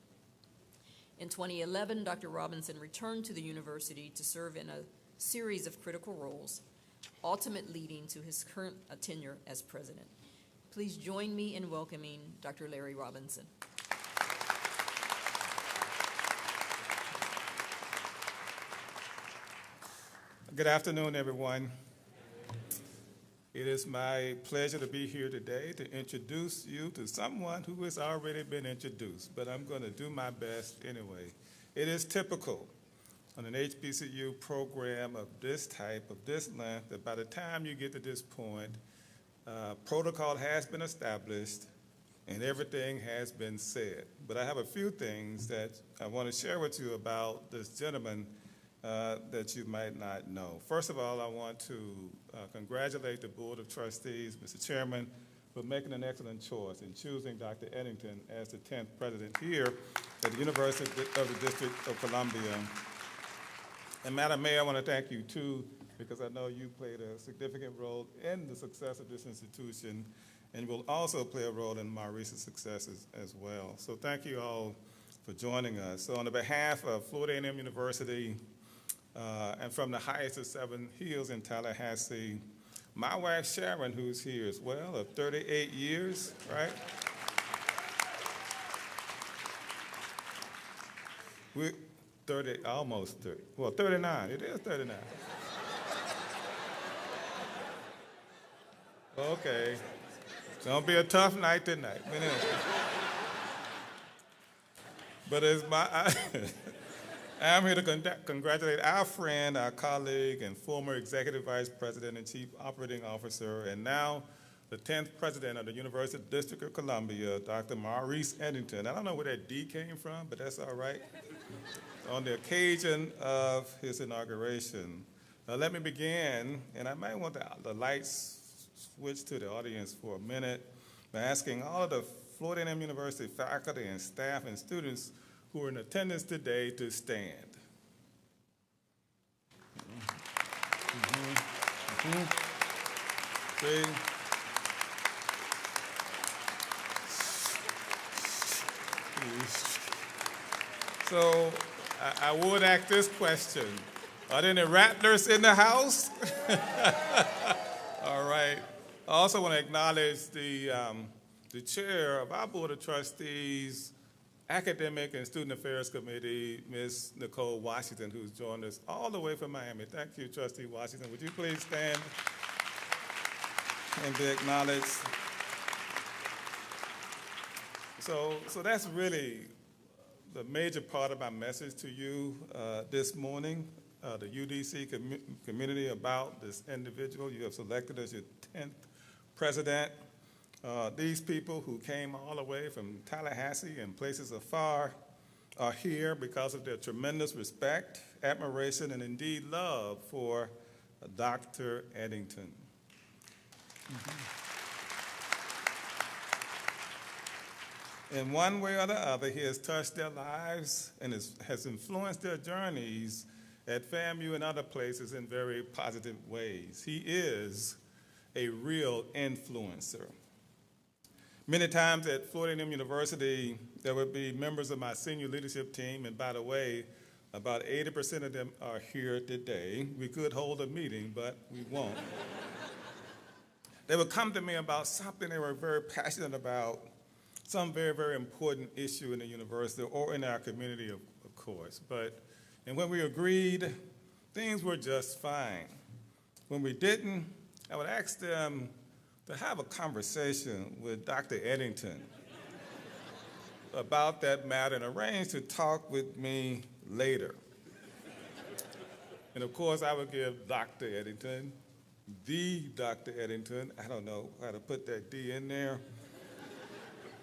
In 2011, Dr. Robinson returned to the university to serve in a series of critical roles, ultimately leading to his current tenure as president. Please join me in welcoming Dr. Larry Robinson.
Good afternoon, everyone. It is my pleasure to be here today to introduce you to someone who has already been introduced, but I'm going to do my best anyway. It is typical on an HBCU program of this type, of this length, that by the time you get to this point, protocol has been established and everything has been said. But I have a few things that I want to share with you about this gentleman that you might not know. First of all, I want to congratulate the Board of Trustees, Mr. Chairman, for making an excellent choice in choosing Dr. Edington as the 10th president here at the University of the District of Columbia. And Madam Mayor, I want to thank you too, because I know you played a significant role in the success of this institution, and will also play a role in Maurice's successes as well. So thank you all for joining us. So on the behalf of Florida A&M University, and from the highest of 7 hills in Tallahassee, my wife Sharon, who's here as well, of 38 years, right? We're 30, almost 30, well, 39, it is 39. Okay, it's gonna be a tough night tonight, but anyway. But it's I'm here to congratulate our friend, our colleague, and former Executive Vice President and Chief Operating Officer, and now the 10th President of the University of the District of Columbia, Dr. Maurice Edington. I don't know where that D came from, but that's all right. On the occasion of his inauguration. Now let me begin, and I might want the lights switch to the audience for a minute, by asking all of the Florida A&M University faculty and staff and students who are in attendance today to stand. See? So I would ask this question. Are there any rattlers in the house? All right. I also want to acknowledge the chair of our Board of Trustees, Academic and Student Affairs Committee, Ms. Nicole Washington, who's joined us all the way from Miami. Thank you, Trustee Washington. Would you please stand and be acknowledged? So that's really the major part of my message to you this morning, the UDC community, about this individual you have selected as your 10th president. These people who came all the way from Tallahassee and places afar are here because of their tremendous respect, admiration, and indeed love for Dr. Edington. In one way or the other, he has touched their lives and has influenced their journeys at FAMU and other places in very positive ways. He is a real influencer. Many times at Florida A&M University, there would be members of my senior leadership team, and by the way, about 80% of them are here today. We could hold a meeting, but we won't. They would come to me about something they were very passionate about, some very, very important issue in the university or in our community, of course. And when we agreed, things were just fine. When we didn't, I would ask them to have a conversation with Dr. Edington about that matter and arrange to talk with me later. And of course, I would give Dr. Edington, the Dr. Edington, I don't know how to put that D in there,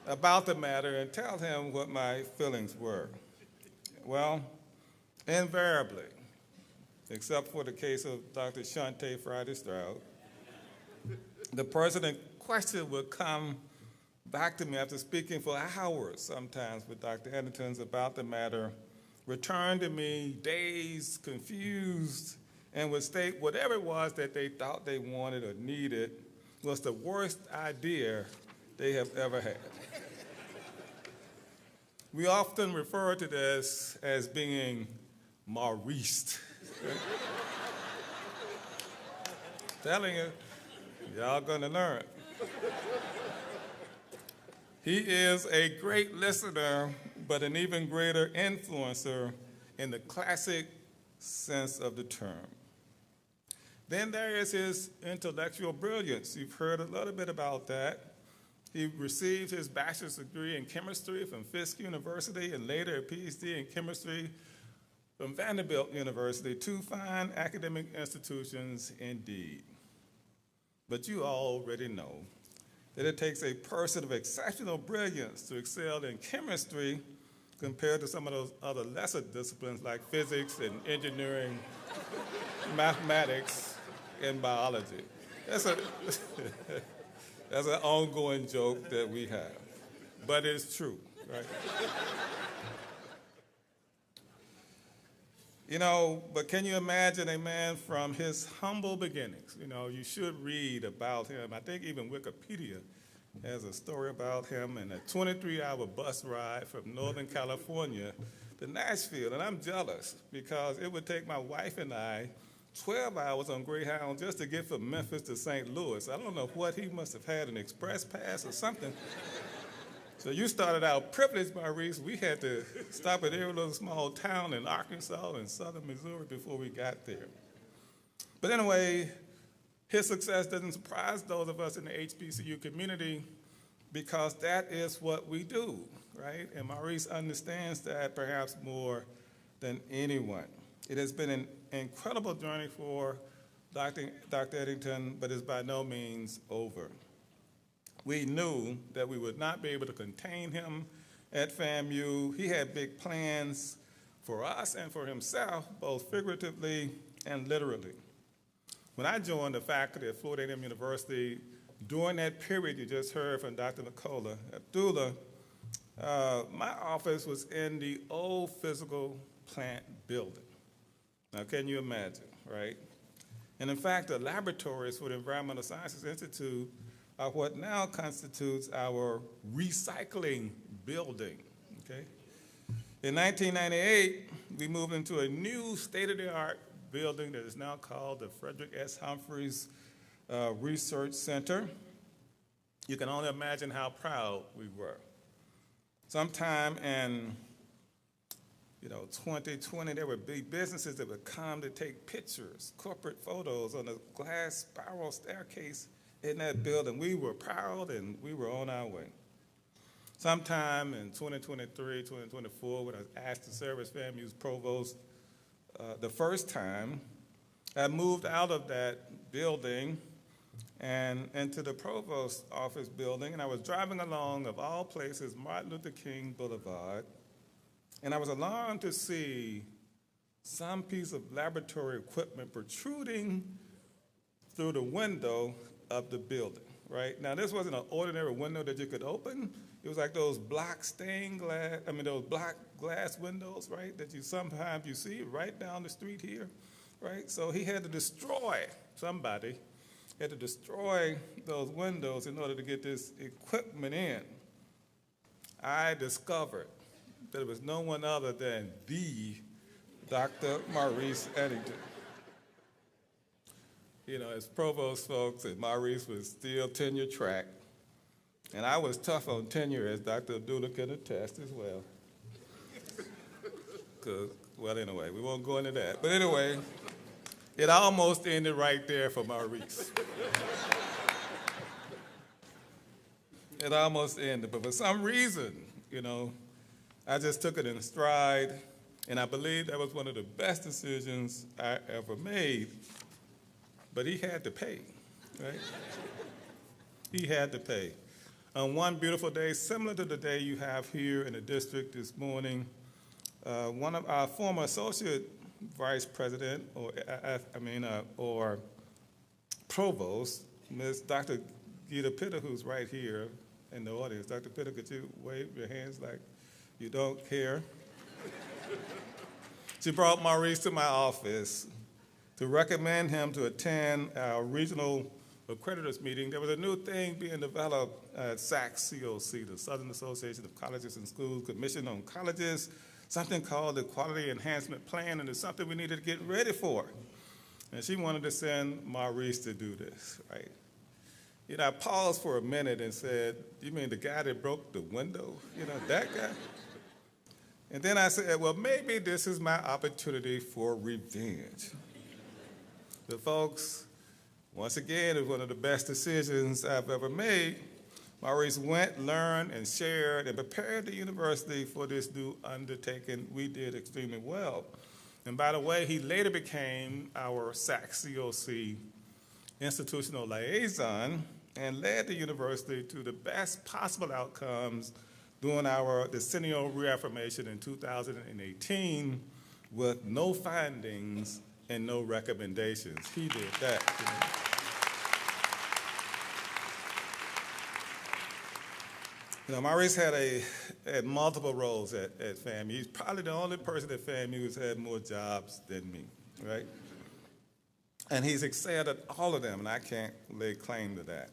about the matter and tell him what my feelings were. Well, invariably, except for the case of Dr. Shante Friday Stroud, the person in question would come back to me after speaking for hours, sometimes with Dr. Edington about the matter, return to me dazed, confused, and would state whatever it was that they thought they wanted or needed was the worst idea they have ever had. We often refer to this as being Maurice. Telling you, y'all gonna learn. He is a great listener, but an even greater influencer in the classic sense of the term. Then there is his intellectual brilliance. You've heard a little bit about that. He received his bachelor's degree in chemistry from Fisk University and later a Ph.D. in chemistry from Vanderbilt University, two fine academic institutions indeed. But you already know that it takes a person of exceptional brilliance to excel in chemistry compared to some of those other lesser disciplines like physics and engineering, mathematics, and biology. That's an ongoing joke that we have, but it's true, right? You know, but can you imagine a man from his humble beginnings? You know, you should read about him. I think even Wikipedia has a story about him and a 23-hour bus ride from Northern California to Nashville. And I'm jealous because it would take my wife and I 12 hours on Greyhound just to get from Memphis to St. Louis. I don't know what he must have had, an express pass or something. So you started out privileged, Maurice. We had to stop at every little small town in Arkansas and southern Missouri before we got there. But anyway, his success doesn't surprise those of us in the HBCU community because that is what we do, right? And Maurice understands that perhaps more than anyone. It has been an incredible journey for Dr. Edington, but it's by no means over. We knew that we would not be able to contain him at FAMU. He had big plans for us and for himself, both figuratively and literally. When I joined the faculty at Florida A&M University, during that period you just heard from Dr. Nicola Abdullah, my office was in the old physical plant building. Now, can you imagine, right? And in fact, the laboratories for the Environmental Sciences Institute are what now constitutes our recycling building, okay? In 1998, we moved into a new state-of-the-art building that is now called the Frederick S. Humphreys Research Center. You can only imagine how proud we were. Sometime in 2020, there would be businesses that would come to take pictures, corporate photos on a glass spiral staircase in that building. We were proud and we were on our way. Sometime in 2023, 2024, when I was asked to serve as FAMU's provost the first time, I moved out of that building and into the provost office building, and I was driving along, of all places, Martin Luther King Boulevard, and I was alarmed to see some piece of laboratory equipment protruding through the window of the building, right? Now, this wasn't an ordinary window that you could open. It was like those block those block glass windows, right, that sometimes you see right down the street here, right? So he had to destroy, somebody had to destroy those windows in order to get this equipment in. I discovered that it was no one other than the Dr. Maurice Edington. You know, as provost folks, and Maurice was still tenure track, And I was tough on tenure, as Dr. Abdullah can attest as well. Well, anyway, we won't go into that. But anyway, it almost ended right there for Maurice. It almost ended, but for some reason, I just took it in stride, and I believe that was one of the best decisions I ever made. But he had to pay, right? He had to pay. On one beautiful day, similar to the day you have here in the district this morning, one of our former associate vice president, or provost, Ms. Dr. Gita Pitta, who's right here in the audience. Dr. Pitta, could you wave your hands like you don't care? She brought Maurice to my office to recommend him to attend our regional accreditors meeting. There was a new thing being developed at SAC-COC, the Southern Association of Colleges and Schools Commission on Colleges, something called the Quality Enhancement Plan, and it's something we needed to get ready for. And she wanted to send Maurice to do this, right? I paused for a minute and said, you mean the guy that broke the window? That guy? And then I said, well, maybe this is my opportunity for revenge. The folks, once again, it was one of the best decisions I've ever made. Maurice went, learned, and shared, and prepared the university for this new undertaking. We did extremely well. And by the way, he later became our SAC-COC institutional liaison and led the university to the best possible outcomes during our decennial reaffirmation in 2018 with no findings and no recommendations. He did that. Maurice had multiple roles at FAMU. He's probably the only person at FAMU who's had more jobs than me, right? And he's excelled at all of them, and I can't lay claim to that.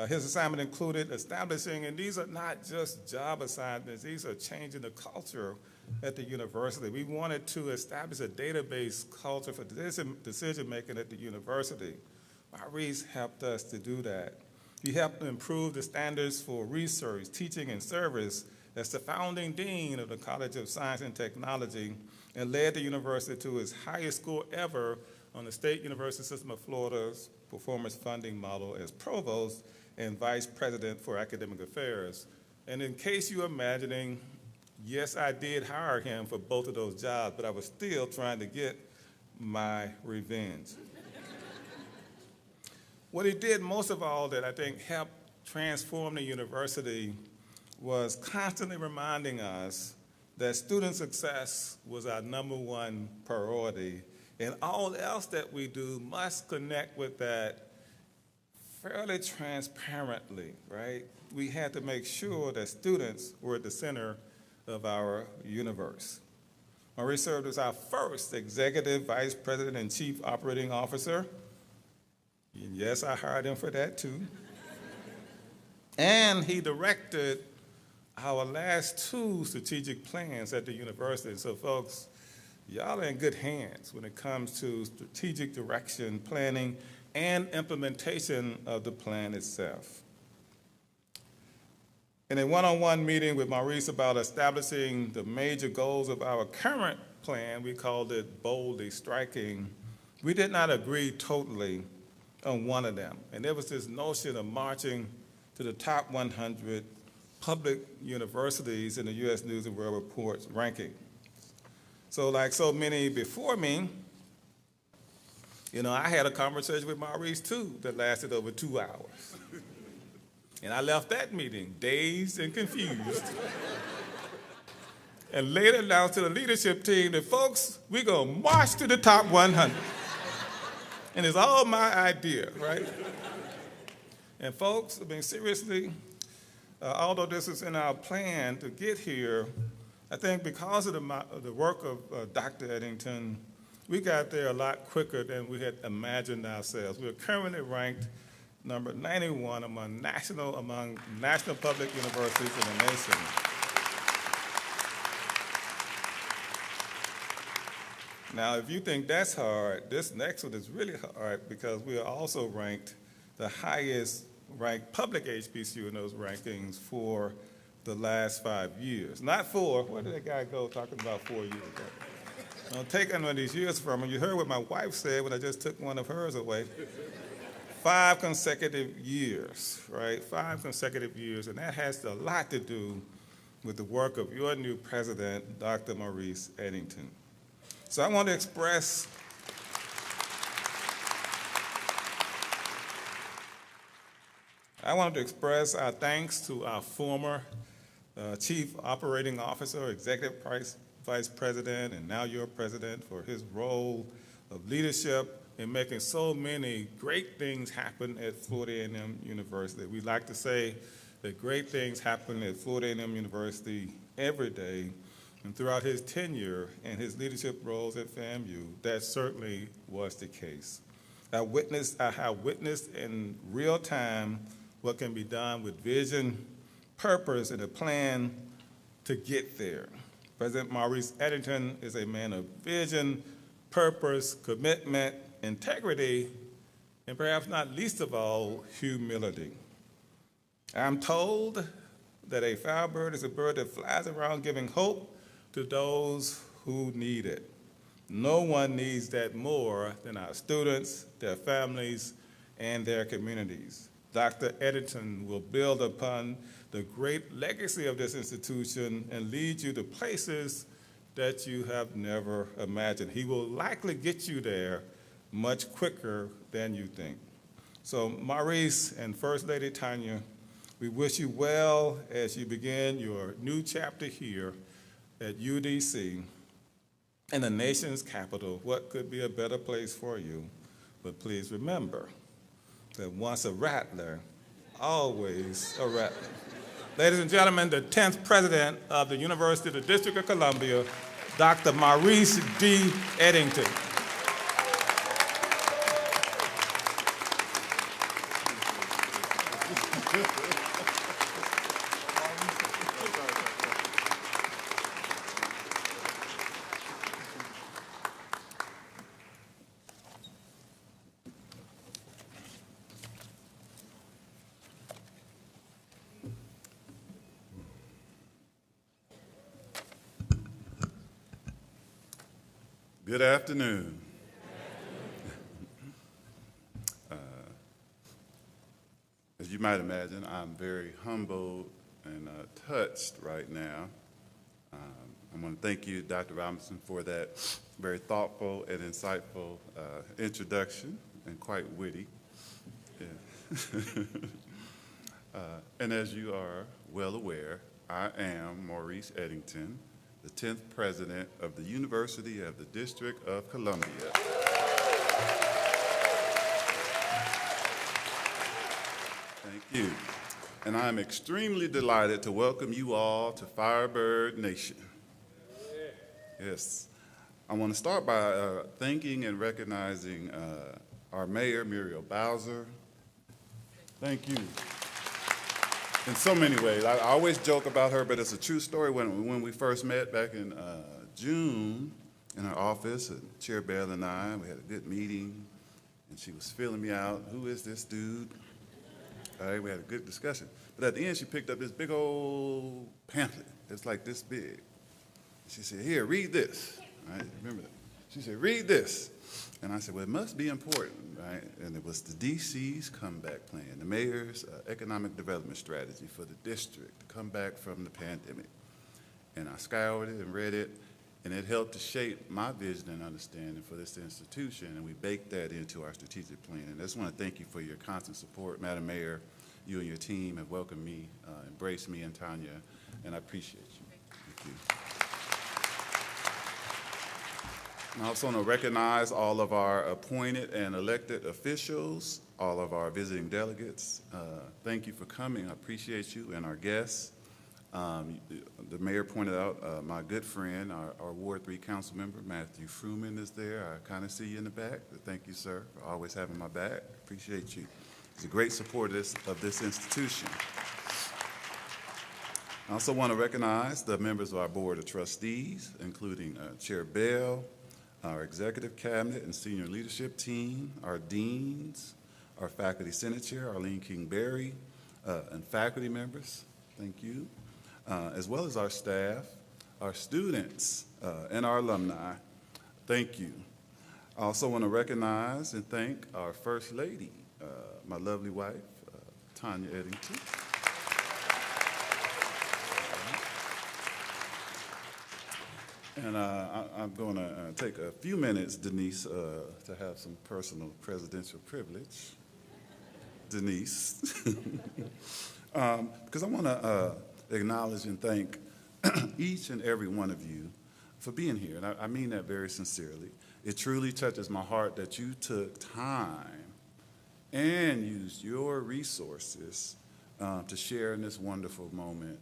His assignment included establishing, and these are not just job assignments, these are changing the culture at the university. We wanted to establish a database culture for decision-making at the university. Maurice helped us to do that. He helped improve the standards for research, teaching, and service as the founding dean of the College of Science and Technology, and led the university to its highest score ever on the State University System of Florida's performance funding model as provost and vice president for academic affairs. And in case you're imagining, yes, I did hire him for both of those jobs, but I was still trying to get my revenge. What he did most of all that I think helped transform the university was constantly reminding us that student success was our #1 priority, and all else that we do must connect with that fairly transparently, right? We had to make sure that students were at the center of our universe. Maurice served as our first executive vice president and chief operating officer. And yes, I hired him for that too. And he directed our last 2 strategic plans at the university. So folks, y'all are in good hands when it comes to strategic direction, planning, and implementation of the plan itself. In a one-on-one meeting with Maurice about establishing the major goals of our current plan, we called it Boldly Striking, we did not agree totally on one of them. And there was this notion of marching to the top 100 public universities in the U.S. News and World Report's ranking. So like so many before me, I had a conversation with Maurice too that lasted over 2 hours. And I left that meeting dazed and confused. And later announced to the leadership team that, folks, we're gonna march to the top 100. And it's all my idea, right? And folks, seriously, although this is in our plan to get here, I think because of the work of Dr. Edington, we got there a lot quicker than we had imagined ourselves. We're currently ranked number 91 among national public universities in the nation. Now, if you think that's hard, this next one is really hard because we are also ranked the highest ranked public HBCU in those rankings for the last 5 years. Not 4, where did that guy go talking about 4 years ago? Don't take one of these years from him. You heard what my wife said when I just took one of hers away. 5 consecutive years, right? 5 consecutive years, and that has a lot to do with the work of your new president, Dr. Maurice Edington. So I want to express our thanks to our former Chief Operating Officer, Executive Vice President, and now your president, for his role of leadership in making so many great things happen at Florida A&M University. We like to say that great things happen at Florida A&M University every day, and throughout his tenure and his leadership roles at FAMU, that certainly was the case. I have witnessed in real time what can be done with vision, purpose, and a plan to get there. President Maurice Edington is a man of vision, purpose, commitment, integrity, and perhaps not least of all, humility. I'm told that a firebird is a bird that flies around giving hope to those who need it. No one needs that more than our students, their families, and their communities. Dr. Edington will build upon the great legacy of this institution and lead you to places that you have never imagined. He will likely get you there much quicker than you think. So Maurice and First Lady Tanya, we wish you well as you begin your new chapter here at UDC in the nation's capital. What could be a better place for you? But please remember that once a rattler, always a rattler. Ladies and gentlemen, the 10th president of the University of the District of Columbia, Dr. Maurice D. Edington.
Good afternoon. As you might imagine, I'm very humbled and touched right now. I want to thank you, Dr. Robinson, for that very thoughtful and insightful introduction, and quite witty. Yeah. And as you are well aware, I am Maurice Edington, the 10th president of the University of the District of Columbia. Thank you. And I'm extremely delighted to welcome you all to Firebird Nation. Yes. I want to start by thanking and recognizing our mayor, Muriel Bowser. Thank you. In so many ways. I always joke about her, but it's a true story. When we first met back in June in her office, Chair Bell and I, we had a good meeting, and she was filling me out. Who is this dude? All right, we had a good discussion. But at the end, she picked up this big old pamphlet. It's like this big. She said, here, read this. All right, remember that? She said, read this. And I said, well, it must be important, right? And it was the DC's comeback plan, the mayor's economic development strategy for the district to come back from the pandemic. And I scoured it and read it, and it helped to shape my vision and understanding for this institution, and we baked that into our strategic plan. And I just want to thank you for your constant support. Madam Mayor, you and your team have welcomed me, embraced me and Tanya, and I appreciate you. Thank you. I also want to recognize all of our appointed and elected officials, all of our visiting delegates. Thank you for coming. I appreciate you, and our guests. The mayor pointed out my good friend, our Ward 3 council member, Matthew Fruman, is there. I kind of see you in the back. Thank you, sir, for always having my back. Appreciate you. He's a great supporter of this institution. I also want to recognize the members of our Board of Trustees, including Chair Bell, our executive cabinet and senior leadership team, our deans, our faculty senate chair, Arlene King-Berry, and faculty members, thank you, as well as our staff, our students, and our alumni, thank you. I also want to recognize and thank our First Lady, my lovely wife, Tanya Edington. And I'm going to take a few minutes, Denise, to have some personal presidential privilege. Denise. Because I want to acknowledge and thank each and every one of you for being here. And I mean that very sincerely. It truly touches my heart that you took time and used your resources to share in this wonderful moment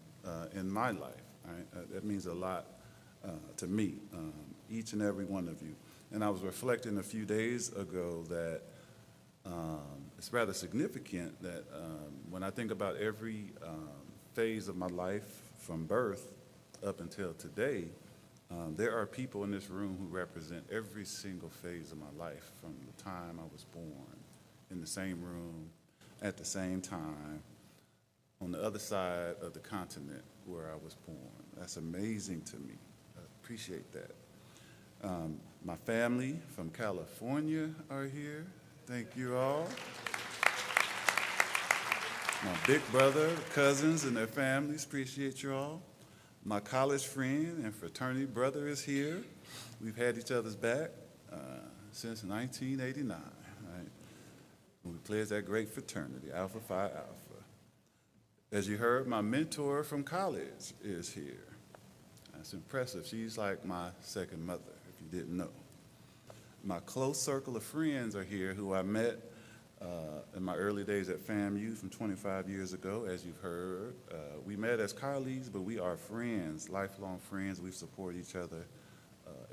in my life. Right? That means a lot to me, each and every one of you. And I was reflecting a few days ago that it's rather significant that when I think about every phase of my life from birth up until today, there are people in this room who represent every single phase of my life from the time I was born, in the same room, at the same time, on the other side of the continent where I was born. That's amazing to me. I appreciate that. My family from California are here. Thank you all. My big brother, cousins, and their families, appreciate you all. My college friend and fraternity brother is here. We've had each other's back since 1989, right? When we pledged that great fraternity, Alpha Phi Alpha. As you heard, my mentor from college is here. That's impressive. She's like my second mother, if you didn't know. My close circle of friends are here who I met in my early days at FAMU from 25 years ago, as you've heard. We met as colleagues, but we are friends, lifelong friends. We support each other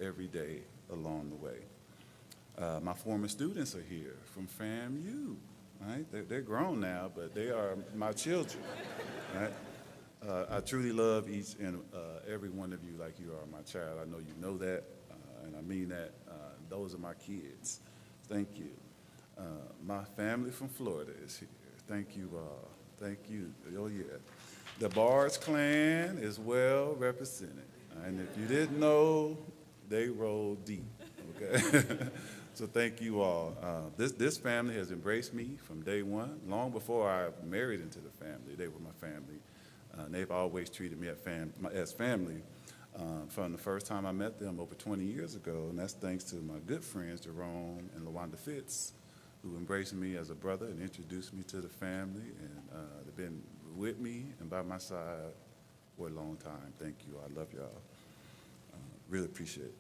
every day along the way. My former students are here from FAMU, right? They're grown now, but they are my children, right? I truly love each and every one of you like you are my child. I know you know that, and I mean that. Those are my kids. Thank you. My family from Florida is here. Thank you all. Thank you. Oh, yeah. The Bards clan is well represented. And if you didn't know, they roll deep, okay? So thank you all. This family has embraced me from day one. Long before I married into the family, they were my family. They've always treated me as family from the first time I met them over 20 years ago, and that's thanks to my good friends, Jerome and LaWanda Fitz, who embraced me as a brother and introduced me to the family, and they've been with me and by my side for a long time. Thank you. I love y'all. Really appreciate it.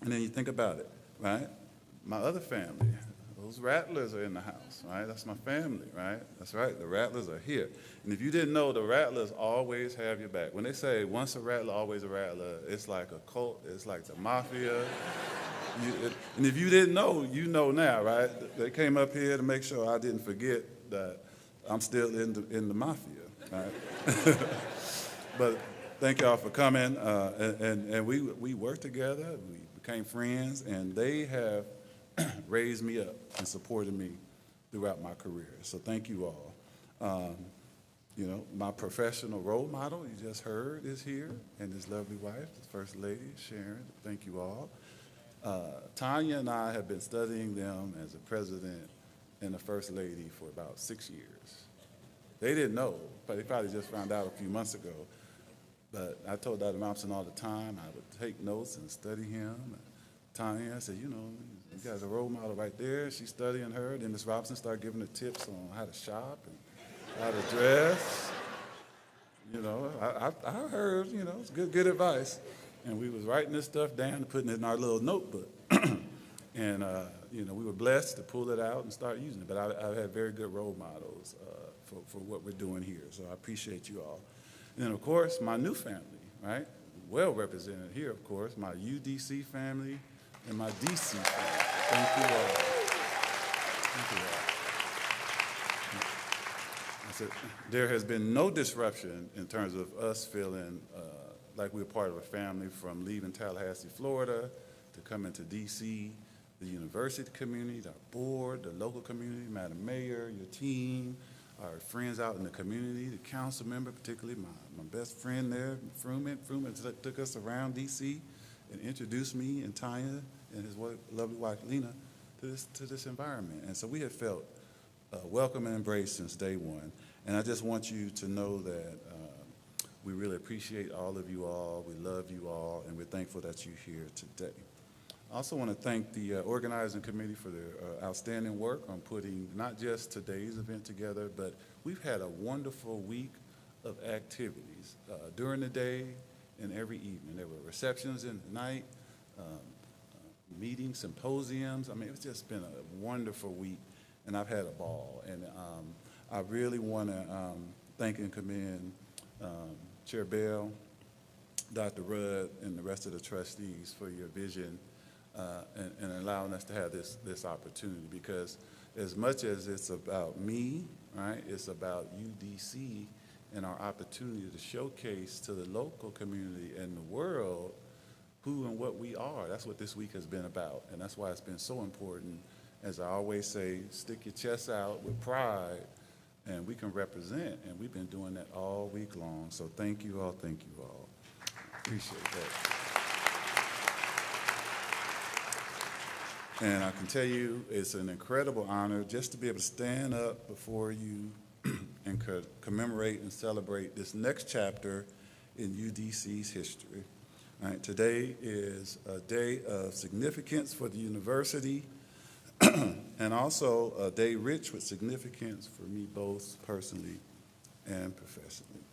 And then you think about it, right? My other family, those Rattlers are in the house, right? That's my family, right? That's right, the Rattlers are here. And if you didn't know, the Rattlers always have your back. When they say once a Rattler, always a Rattler, it's like a cult, it's like the mafia. And if you didn't know, you know now, right? They came up here to make sure I didn't forget that I'm still in the mafia, right? But thank y'all for coming, and we worked together, we became friends, and they have raised me up and supported me throughout my career. So thank you all. You know, my professional role model, you just heard, is here, and his lovely wife, the First Lady, Sharon. Thank you all. Tanya and I have been studying them as a president and a First Lady for about 6 years. They didn't know, but they probably just found out a few months ago. But I told Dr. Thompson all the time, I would take notes and study him. Tanya, I said, you know, you guys are a role model right there. She's studying her. Then Ms. Robinson started giving her tips on how to shop and how to dress. You know, I heard, you know, it's good advice. And we was writing this stuff down and putting it in our little notebook. And, you know, we were blessed to pull it out and start using it. But I've had very good role models for what we're doing here. So I appreciate you all. And then, of course, my new family, right? Well represented here, of course, my UDC family and my DC family. Thank you all. Thank you all. I said, there has been no disruption in terms of us feeling like we're part of a family from leaving Tallahassee, Florida, to coming to DC. the university community, our board, the local community, Madam Mayor, your team, our friends out in the community, the council member, particularly my best friend there, Fruman. Fruman took us around D.C. and introduced me and Tanya and his lovely wife, Lena, to this environment. And so we have felt welcome and embraced since day one. And I just want you to know that we really appreciate all of you all. We love you all, and we're thankful that you're here today. I also want to thank the organizing committee for their outstanding work on putting not just today's event together, but we've had a wonderful week of activities during the day and every evening. There were receptions in the night, meetings, symposiums. I mean, it's just been a wonderful week, and I've had a ball. And I really want to thank and commend Chair Bell, Dr. Rudd, and the rest of the trustees for your vision and allowing us to have this opportunity, because as much as it's about me, right, it's about UDC and our opportunity to showcase to the local community and the world who and what we are. That's what this week has been about, and that's why it's been so important. As I always say, stick your chest out with pride, and we can represent, and we've been doing that all week long. So thank you all, thank you all. Appreciate that. And I can tell you, it's an incredible honor just to be able to stand up before you and commemorate and celebrate this next chapter in UDC's history. All right, today is a day of significance for the university and also a day rich with significance for me both personally and professionally.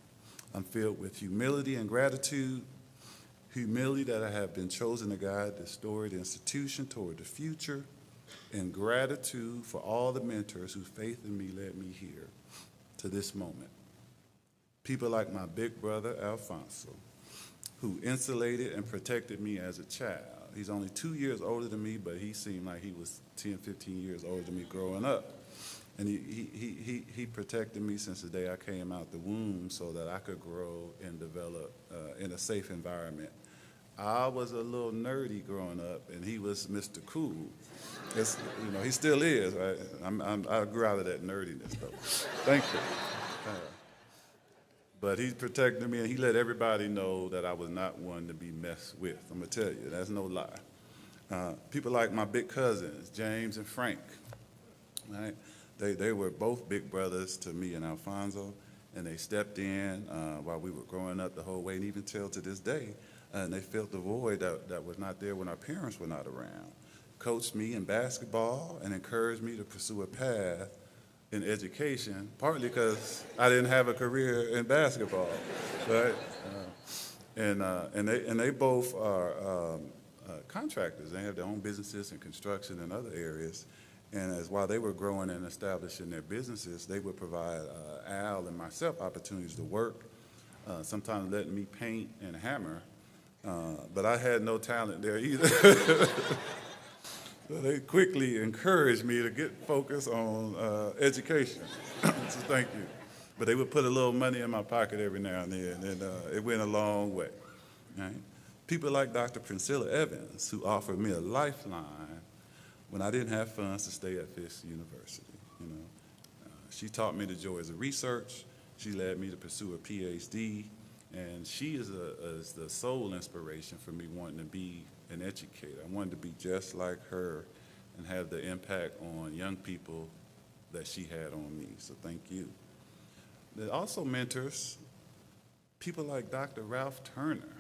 I'm filled with humility and gratitude. Humility that I have been chosen to guide this storied institution toward the future, and gratitude for all the mentors whose faith in me led me here to this moment. People like my big brother, Alfonso, who insulated and protected me as a child. He's only 2 years older than me, but he seemed like he was 10, 15 years older than me growing up. And he protected me since the day I came out the womb so that I could grow and develop in a safe environment. I was a little nerdy growing up, and he was Mr. Cool. It's, you know, he still is. Right? I grew out of that nerdiness, though. Thank you. But he protected me, and he let everybody know that I was not one to be messed with. I'm going to tell you, that's no lie. People like my big cousins, James and Frank, right? They were both big brothers to me and Alfonso, and they stepped in while we were growing up the whole way, and even till to this day. And they filled the void that was not there when our parents were not around. Coached me in basketball and encouraged me to pursue a path in education, partly because I didn't have a career in basketball, right? And they both are contractors. They have their own businesses in construction and other areas. And while they were growing and establishing their businesses, they would provide Al and myself opportunities to work, sometimes letting me paint and hammer. But I had no talent there either. So they quickly encouraged me to get focused on education. So thank you. But they would put a little money in my pocket every now and then, and it went a long way. Right? People like Dr. Priscilla Evans, who offered me a lifeline when I didn't have funds to stay at Fisk University. You know, she taught me the joys of research. She led me to pursue a Ph.D., and she is the sole inspiration for me wanting to be an educator. I wanted to be just like her and have the impact on young people that she had on me, so thank you. There are also mentors, people like Dr. Ralph Turner,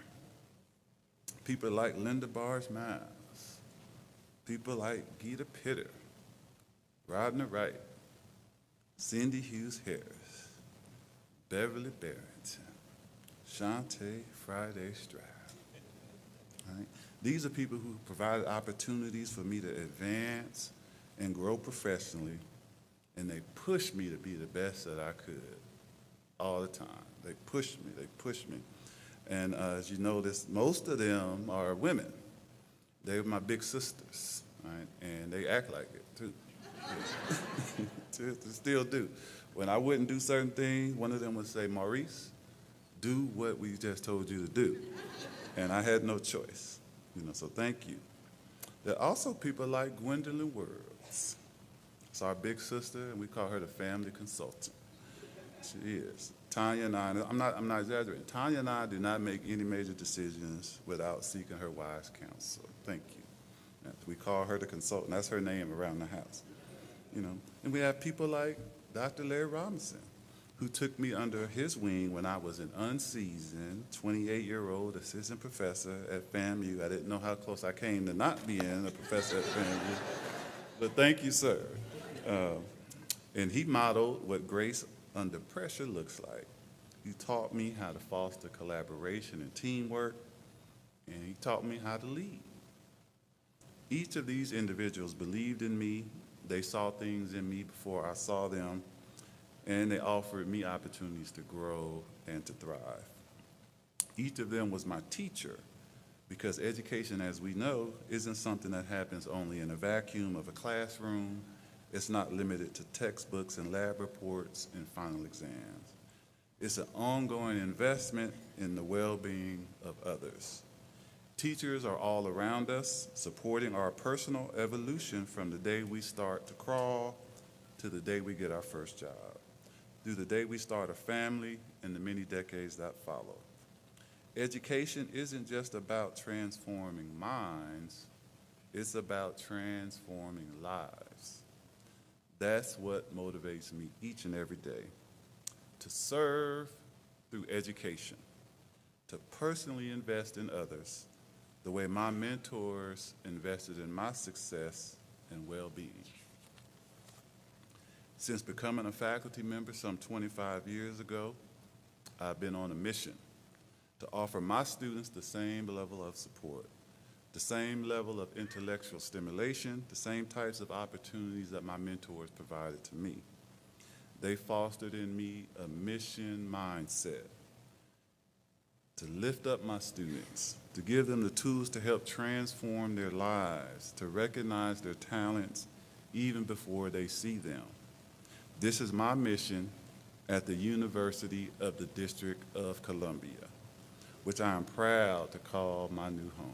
people like Linda Bars-Miles, people like Gita Pitter, Rodney Wright, Cindy Hughes Harris, Beverly Barrington, Shantae Friday Stroud. Right? These are people who provided opportunities for me to advance and grow professionally, and they pushed me to be the best that I could all the time. They pushed me. And as you notice, most of them are women. They were my big sisters, right? And they act like it, too. They still do. When I wouldn't do certain things, one of them would say, Maurice, do what we just told you to do. And I had no choice, you know, so thank you. There are also people like Gwendolyn Worlds. It's our big sister, and we call her the family consultant. She is. Tanya and I, I'm not exaggerating, Tanya and I do not make any major decisions without seeking her wise counsel. Thank you. We call her the consultant. That's her name around the house. You know, and we have people like Dr. Larry Robinson, who took me under his wing when I was an unseasoned 28-year-old assistant professor at FAMU. I didn't know how close I came to not being a professor at FAMU, but thank you, sir. And he modeled what grace under pressure looks like. He taught me how to foster collaboration and teamwork, and he taught me how to lead. Each of these individuals believed in me. They saw things in me before I saw them, and they offered me opportunities to grow and to thrive. Each of them was my teacher, because education, as we know, isn't something that happens only in a vacuum of a classroom. It's not limited to textbooks and lab reports and final exams. It's an ongoing investment in the well-being of others. Teachers are all around us, supporting our personal evolution from the day we start to crawl to the day we get our first job, through the day we start a family and the many decades that follow. Education isn't just about transforming minds, it's about transforming lives. That's what motivates me each and every day, to serve through education, to personally invest in others the way my mentors invested in my success and well-being. Since becoming a faculty member some 25 years ago, I've been on a mission to offer my students the same level of support, the same level of intellectual stimulation, the same types of opportunities that my mentors provided to me. They fostered in me a mission mindset to lift up my students, to give them the tools to help transform their lives, to recognize their talents even before they see them. This is my mission at the University of the District of Columbia, which I am proud to call my new home.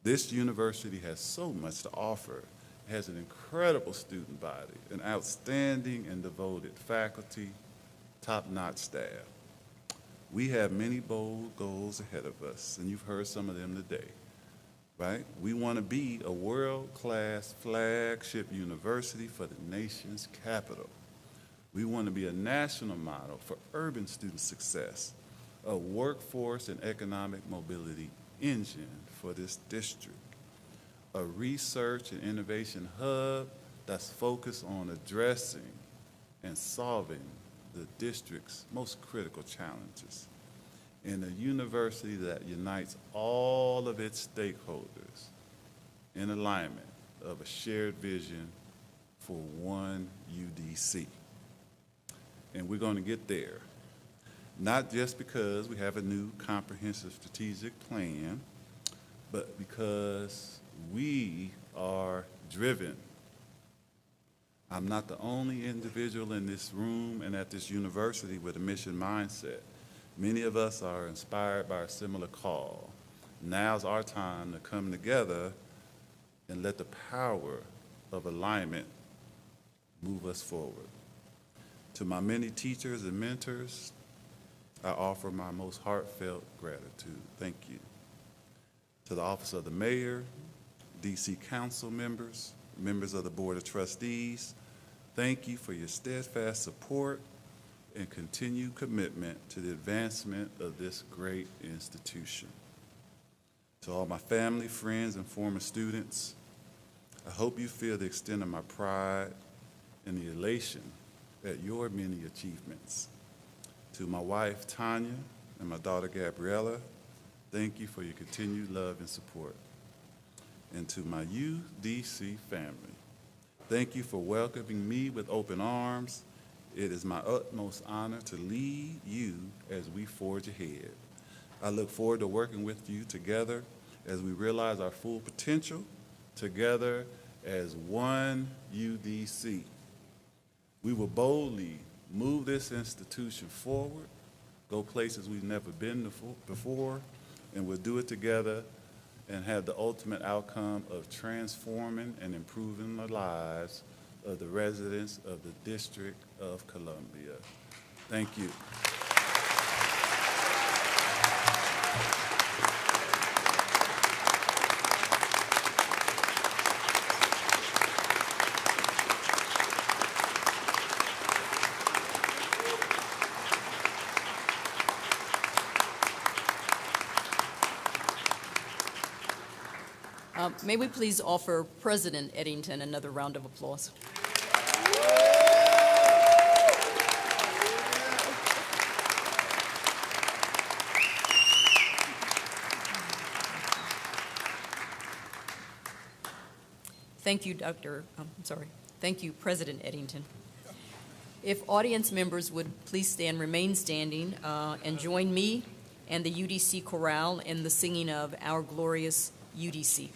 This university has so much to offer. It has an incredible student body, an outstanding and devoted faculty, top-notch staff. We have many bold goals ahead of us, and you've heard some of them today, right? We want to be a world-class flagship university for the nation's capital. We want to be a national model for urban student success, a workforce and economic mobility engine for this district, a research and innovation hub that's focused on addressing and solving the district's most critical challenges, and a university that unites all of its stakeholders in alignment of a shared vision for one UDC. And we're going to get there, not just because we have a new comprehensive strategic plan, but because we are driven. I'm not the only individual in this room and at this university with a mission mindset. Many of us are inspired by a similar call. Now's our time to come together and let the power of alignment move us forward. To my many teachers and mentors, I offer my most heartfelt gratitude. Thank you. To the Office of the Mayor, DC Council members, members of the Board of Trustees, thank you for your steadfast support and continued commitment to the advancement of this great institution. To all my family, friends, and former students, I hope you feel the extent of my pride and the elation at your many achievements. To my wife, Tanya, and my daughter, Gabriella, thank you for your continued love and support. And to my UDC family, thank you for welcoming me with open arms. It is my utmost honor to lead you as we forge ahead. I look forward to working with you together as we realize our full potential, together as one UDC. We will boldly move this institution forward, go places we've never been before, and we'll do it together and have the ultimate outcome of transforming and improving the lives of the residents of the District of Columbia. Thank you.
May we please offer President Edington another round of applause? Thank you, Thank you, President Edington. If audience members would please remain standing, and join me and the UDC chorale in the singing of Our Glorious UDC.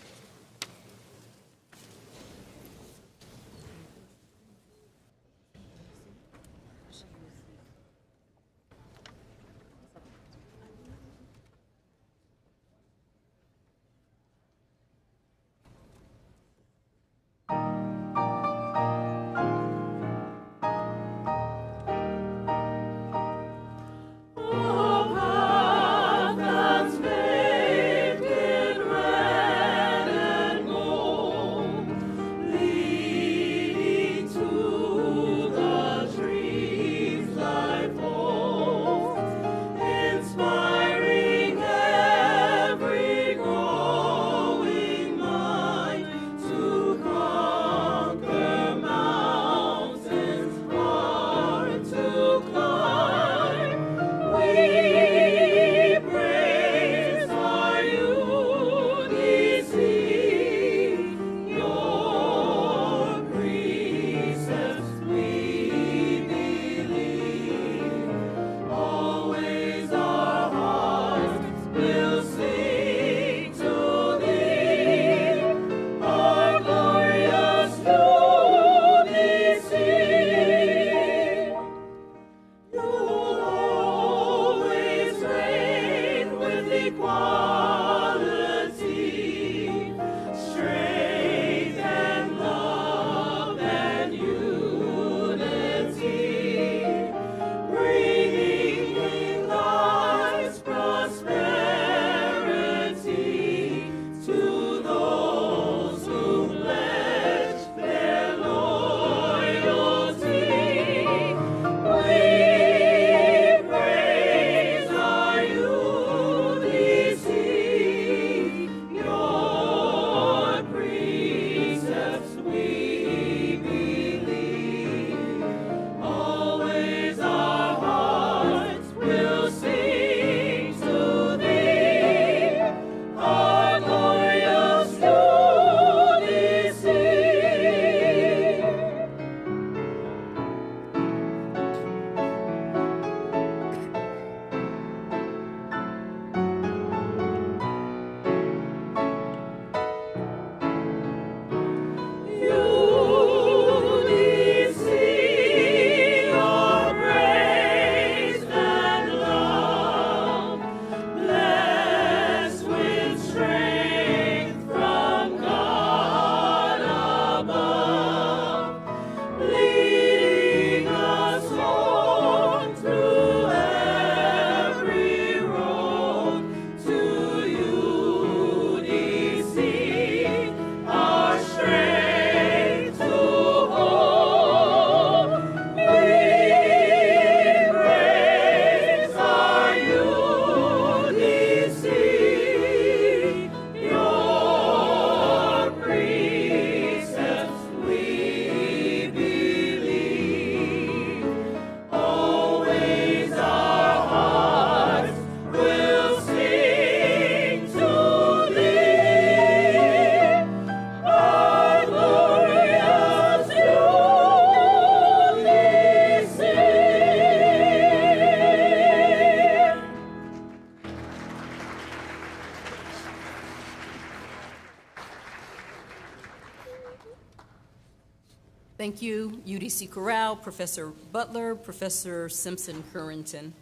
Thank you, UDC Chorale, Professor Butler, Professor Simpson-Currington.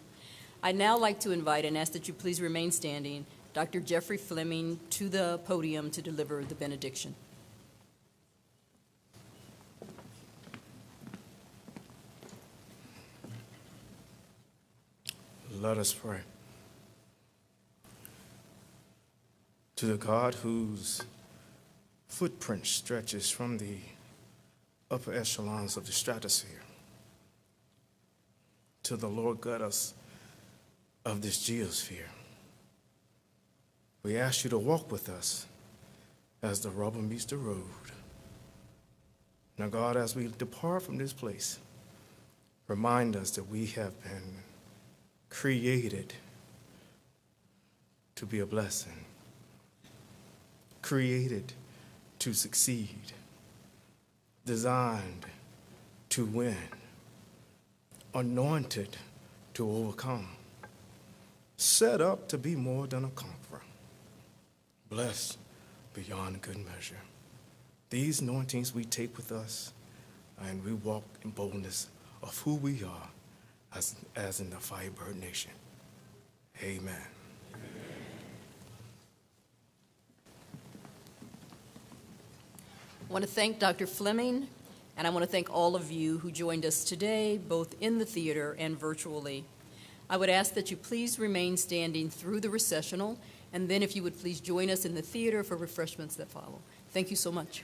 I'd now like to invite and ask that you please remain standing Dr. Jeffrey Fleming to the podium to deliver the benediction.
Let us pray. To the God whose footprint stretches from the upper echelons of the stratosphere to the Lord Goddess of this geosphere, we ask you to walk with us as the rubber meets the road. Now, God, as we depart from this place, remind us that we have been created to be a blessing, created to succeed, designed to win, anointed to overcome, set up to be more than a conqueror, blessed beyond good measure. These anointings we take with us, and we walk in boldness of who we are as in the Firebird Nation. Amen.
I want to thank Dr. Fleming, and I want to thank all of you who joined us today, both in the theater and virtually. I would ask that you please remain standing through the recessional, and then if you would please join us in the theater for refreshments that follow. Thank you so much.